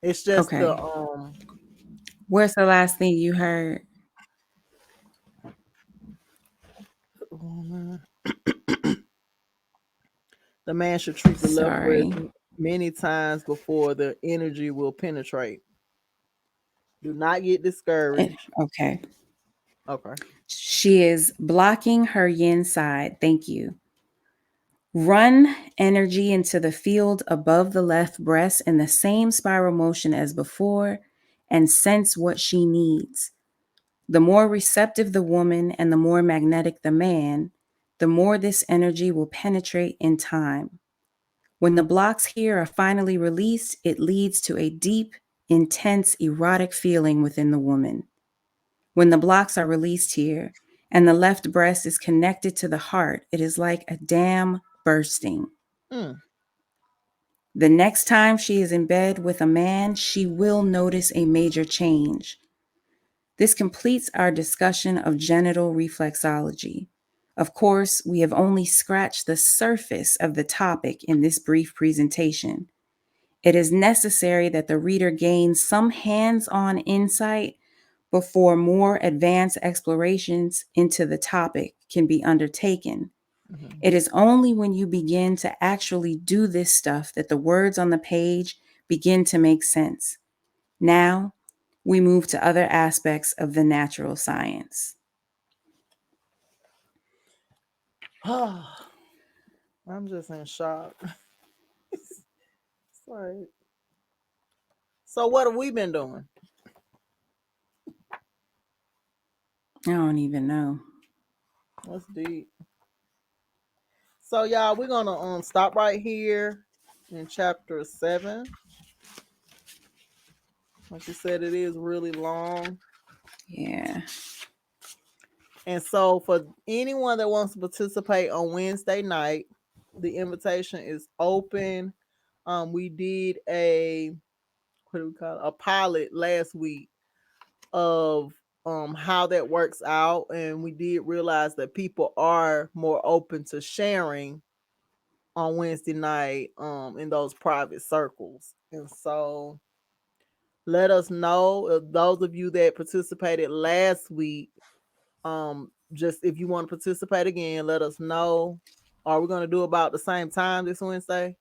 it's just the Okay. Where's the last thing you heard? the man should treat the left breast Sorry. many times before the energy will penetrate. Do not get discouraged. Okay. Okay. She is blocking her yin side. Thank you. Run energy into the field above the left breast in the same spiral motion as before and sense what she needs. The more receptive the woman and the more magnetic the man, the more this energy will penetrate in time. When the blocks here are finally released, it leads to a deep, intense, erotic feeling within the woman. When the blocks are released here and the left breast is connected to the heart, it is like a dam bursting. Mm. The next time she is in bed with a man, she will notice a major change. This completes our discussion of genital reflexology. Of course, we have only scratched the surface of the topic in this brief presentation. It is necessary that the reader gain some hands-on insight before more advanced explorations into the topic can be undertaken. Mhm. It is only when you begin to actually do this stuff that the words on the page begin to make sense. Now, we move to other aspects of the natural science. I'm just in shock. Sorry. So what have we been doing? I don't even know. That's deep. So y'all, we're gonna stop right here in chapter 7. Like you said, it is really long. Yeah. And so for anyone that wants to participate on Wednesday night, the invitation is open. We did a what do we call it? A pilot last week of how that works out, and we did realize that people are more open to sharing on Wednesday night in those private circles. And so Let us know if those of you that participated last week, just if you want to participate again, let us know. Are we going to do about the same time this Wednesday?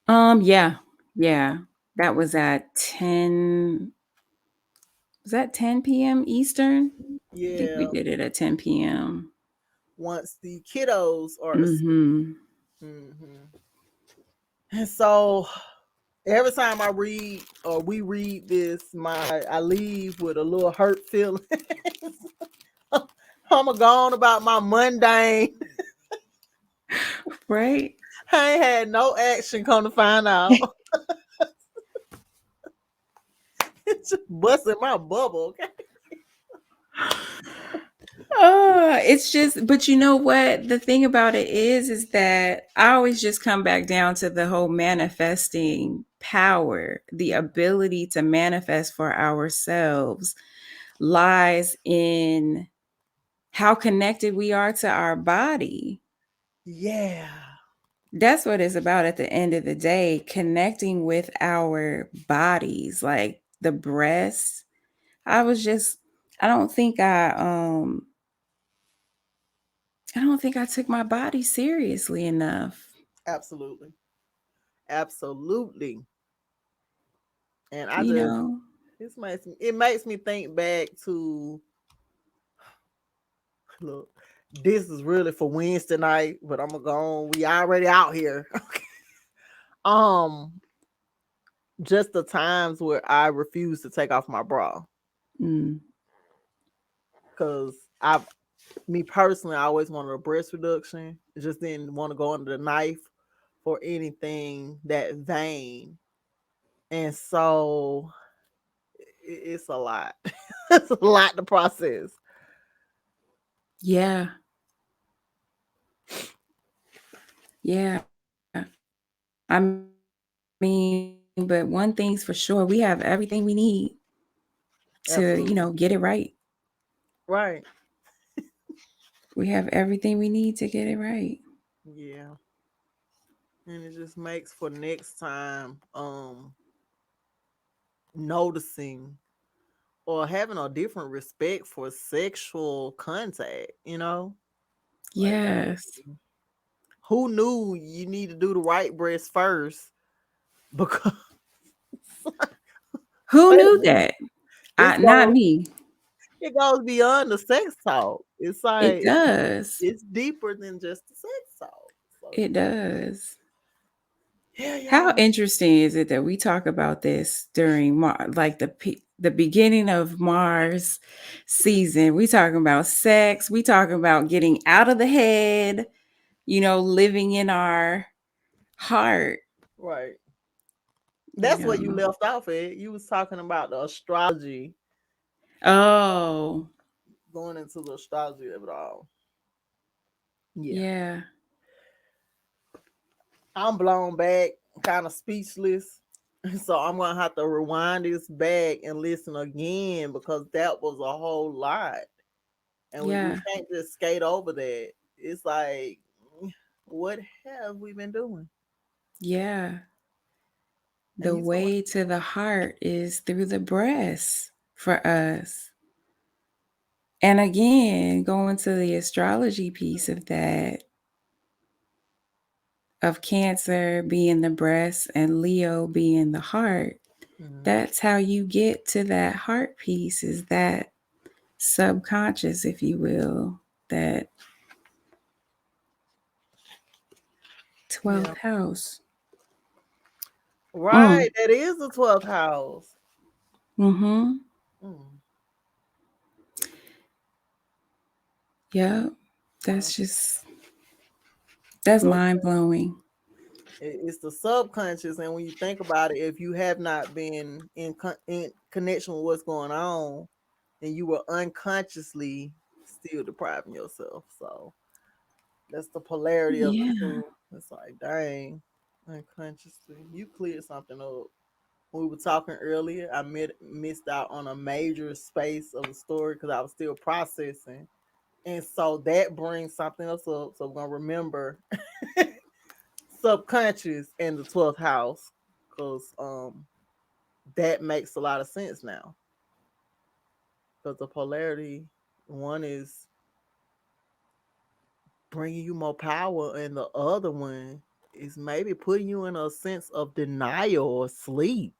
Yeah. Yeah. That was at 10. Was that 10 p.m. Eastern? I think we Yeah, did it at 10 p.m. once the kiddos are asleep. Mm-hmm. Hmm. And so every time I read or we read this, I leave with a little hurt feeling. I'm a gone about my mundane. Right? I ain't had no action. Come to find out, it's just busting my bubble. Okay. It's just, but you know what? The thing about it is that I always just come back down to the whole manifesting power, the ability to manifest for ourselves lies in how connected we are to our body. Yeah, That's what it's about at the end of the day, connecting with our bodies, like the breasts. I was just, I don't think I don't think I took my body seriously enough. absolutely, absolutely. And I You just know? it makes me think back to look. This is really for Wednesday night, but I'm gonna go on. We already out here. um, just the times where I refuse to take off my bra Mm. because me personally, I always wanted a breast reduction. Just didn't want to go under the knife for anything that vain. And so it's a lot. It's a lot to process. Yeah. Yeah. I mean, but one thing's for sure, we have everything we need to, get Absolutely. it right. Right. We have everything we need to get it right. Yeah. And it just makes for next time noticing or having a different respect for sexual contact. Like Yes. who knew you need to do the right breast first because Who wait a knew minute. that? It's Not goes me. it goes beyond the sex talk. It's It like does. it's deeper than just the sex talk. So It does. yeah, How y'all. interesting is it that we talk about this during like the beginning of Mars season? We talking about sex. We talking about getting out of the head. Living in our heart. Right. You That's what you know. left off at. You was talking about the astrology, Oh, going into the astrology of it all. Yeah. yeah, I'm blown back, kind of speechless. So I'm gonna have to rewind this back and listen again because that was a whole lot. And we yeah, can't just skate over that. It's like, what have we been doing? yeah. And The he's going, way to the heart is through the breast for us. And again, going to the astrology piece of that, of Cancer being the breast and Leo being the heart, mhm. that's how you get to that heart piece, is that subconscious, if you will, that Yeah, 12th house. Mm. right. That is the 12th house. Mm-hmm. Mm. Yeah. Wow. That's So mind blowing. it's the subconscious, and when you think about it, if you have not been in connection with what's going on, then you were unconsciously still depriving yourself. So that's the polarity of the Yeah. two. It's like, dang, unconsciously, you cleared something up. When we were talking earlier, I missed out on a major space of the story because I was still processing, and so that brings something else up. So we're gonna remember subconscious and the 12th house because that makes a lot of sense now. Because the polarity, one is bringing you more power, and the other one is maybe putting you in a sense of denial or sleep,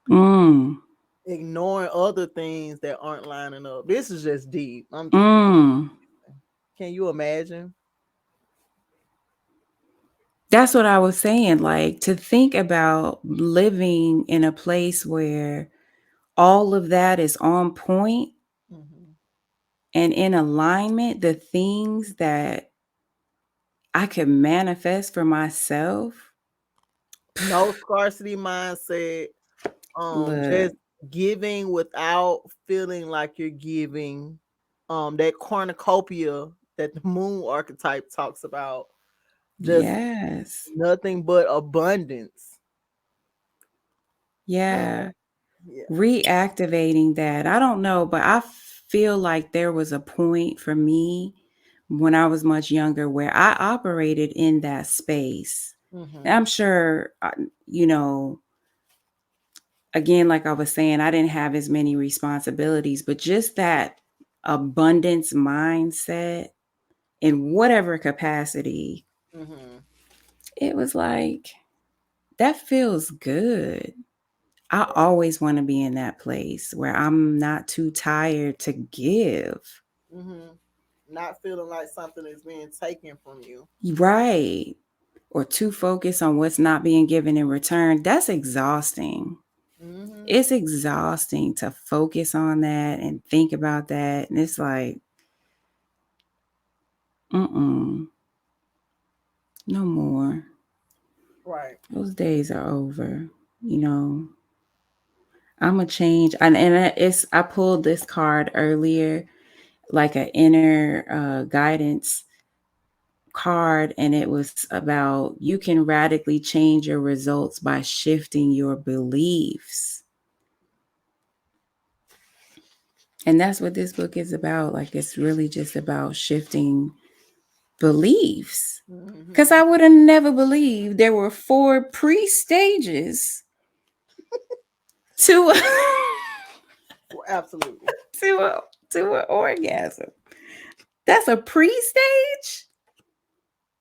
Mm. ignoring other things that aren't lining up. This is just deep. I'm just, Mm. can you imagine? That's what I was saying. Like to think about living in a place where all of that is on point Hmm. and in alignment, the things that I could manifest for myself. No scarcity mindset. Look, Just giving without feeling like you're giving. That cornucopia that the moon archetype talks about. Just yes. nothing but abundance. Yeah. Yeah. Reactivating that. I don't know, but I feel like there was a point for me when I was much younger where I operated in that space. And Hmm. I'm sure, you know, again, like I was saying, I didn't have as many responsibilities, but just that abundance mindset in whatever capacity, Hmm. it was like, that feels good. I always want to be in that place where I'm not too tired to give. Hmm. Not feeling like something is being taken from you. Right. Or too focused on what's not being given in return. That's exhausting. Hmm. It's exhausting to focus on that and think about that. And it's like, mm-mm, no more. Right. Those days are over. You know, I'm a change. It's, I pulled this card earlier, like an inner guidance card, and it was about you can radically change your results by shifting your beliefs. And that's what this book is about. Like, it's really just about shifting beliefs. Because Hmm. I would have never believed there were 4 pre-stages to Absolutely. to a, to an orgasm. That's a pre-stage.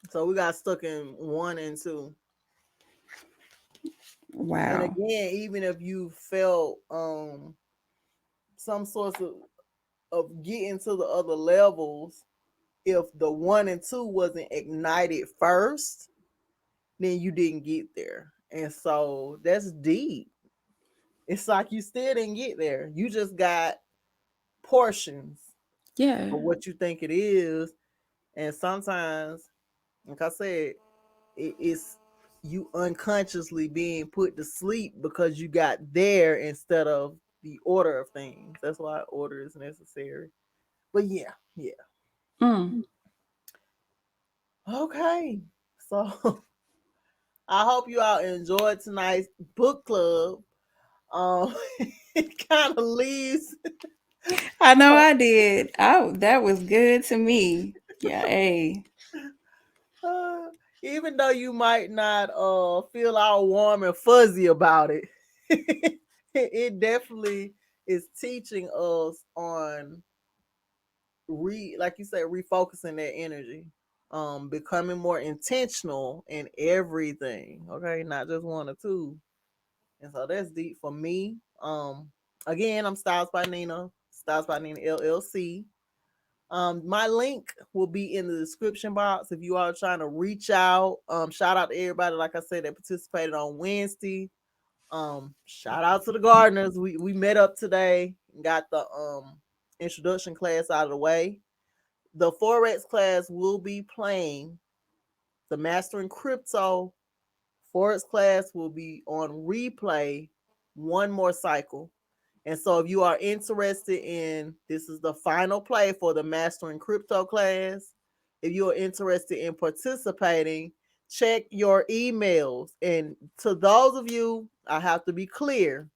So we got stuck in one and two. And Wow. again, even if you felt some sorts of getting to the other levels, if the one and two wasn't ignited first, then you didn't get there. And so that's deep. It's like you still didn't get there. You just got portions Yeah. of what you think it is. And sometimes, like I said, it's you unconsciously being put to sleep because you got there instead of the order of things. That's why order is necessary. But yeah, yeah. Mm. Okay. So I hope you all enjoyed tonight's book club. Um, it kind of leaves. I know I did. That was good to me. Yeah, hey. Uh, even though you might not feel all warm and fuzzy about it, it definitely is teaching us on like you said, refocusing that energy, becoming more intentional in everything. Okay, not just one or two. And so that's deep for me. Again, I'm Styles by Nina, Styles by Nina LLC. My link will be in the description box if you are trying to reach out. Shout out to everybody, like I said, that participated on Wednesday. Shout out to the gardeners. We met up today and got the introduction class out of the way. The Forex class will be playing. The Mastering Crypto Forex class will be on replay one more cycle. And so if you are interested in, this is the final play for the Mastering Crypto class. If you are interested in participating, check your emails. And to those of you, I have to be clear,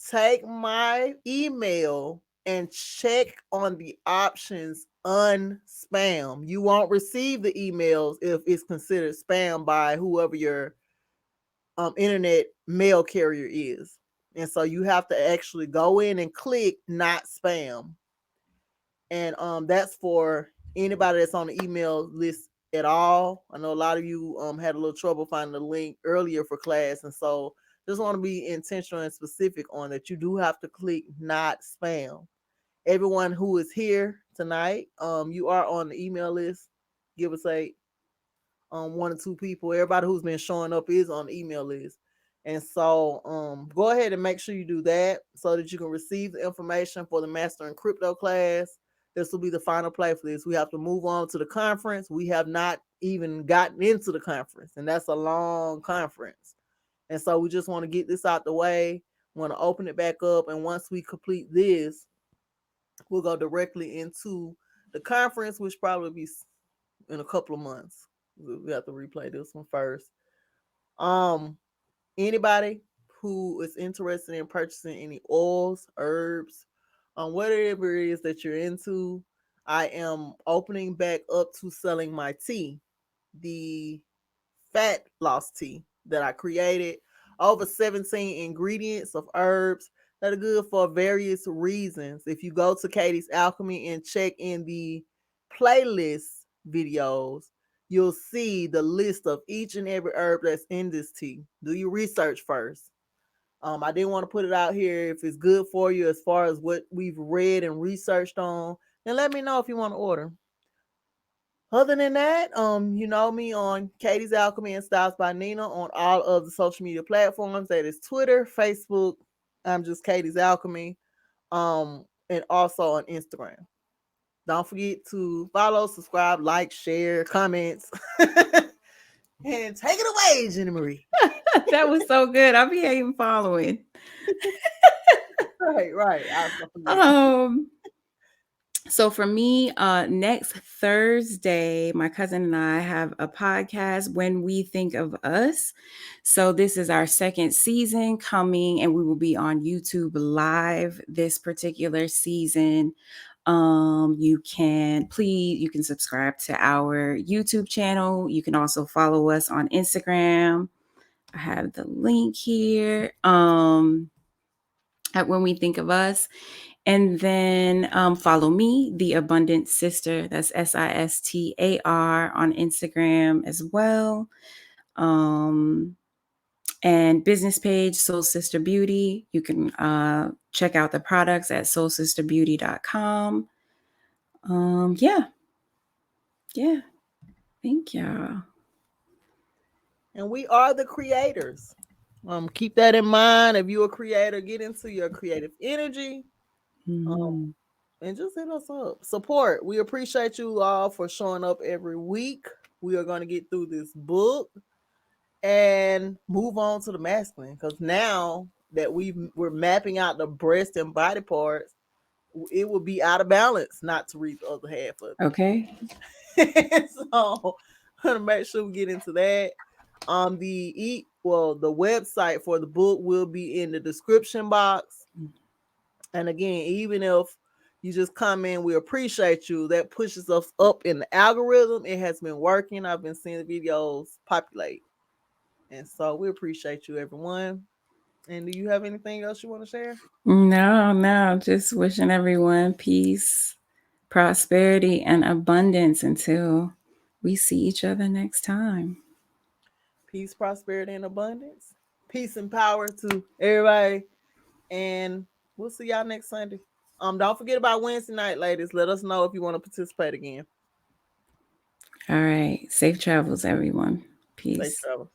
take my email and check on the options unspam. You won't receive the emails if it's considered spam by whoever your internet mail carrier is. And so you have to actually go in and click not spam. And that's for anybody that's on the email list at all. I know a lot of you had a little trouble finding the link earlier for class, and so just want to be intentional and specific on that. You do have to click not spam. Everyone who is here tonight, you are on the email list. Give us a one or two people. Everybody who's been showing up is on the email list. And so go ahead and make sure you do that so that you can receive the information for the Master in Crypto class. This will be the final play for this. We have to move on to the conference. We have not even gotten into the conference, and that's a long conference. And so we just want to get this out the way. Want to open it back up, and once we complete this, we'll go directly into the conference, which probably be in a couple of months. We have to replay this one first. Um, Anybody who is interested in purchasing any oils, herbs, whatever it is that you're into, I am opening back up to selling my tea, the fat loss tea that I created. Over 17 ingredients of herbs that are good for various reasons. If you go to Katie's Alchemy and check in the playlist videos, you'll see the list of each and every herb that's in this tea. Do your research first. I didn't want to put it out here if it's good for you as far as what we've read and researched on. Then let me know if you want to order. Other than that, you know me on Katie's Alchemy and Styles by Nina on all of the social media platforms. That is Twitter, Facebook. I'm just Katie's Alchemy. And also on Instagram. Don't forget to follow, subscribe, like, share, comments. And take it away, Jenny Marie. That was so good. I'll be even following. Right. I forget. So for me, next Thursday, my cousin and I have a podcast, When We Think of Us. So this is our second season coming, and we will be on YouTube live this particular season. You can subscribe to our YouTube channel. You can also follow us on Instagram. I have the link here. At When We Think of Us. And then follow me, The Abundant Sistar. That's Sistar on Instagram as well. And business page, Soul Sister Beauty. You can check out the products at soulsisterbeauty.com. Yeah. Thank y'all. And we are the creators. Keep that in mind. If you're a creator, get into your creative energy. And just hit us up. Support. We appreciate you all for showing up every week. We are going to get through this book and move on to the masculine, because now that we're mapping out the breast and body parts, it would be out of balance not to read the other half of it. Okay. So I'm gonna make sure we get into that. The website for the book will be in the description box. And again, even if you just come in, we appreciate you. That pushes us up in the algorithm. It has been working. I've been seeing the videos populate. And so we appreciate you, everyone. And do you have anything else you want to share? No. Just wishing everyone peace, prosperity, and abundance until we see each other next time. Peace, prosperity, and abundance. Peace and power to everybody. And we'll see y'all next Sunday. Don't forget about Wednesday night, ladies. Let us know if you want to participate again. All right. Safe travels, everyone. Safe Peace. travel.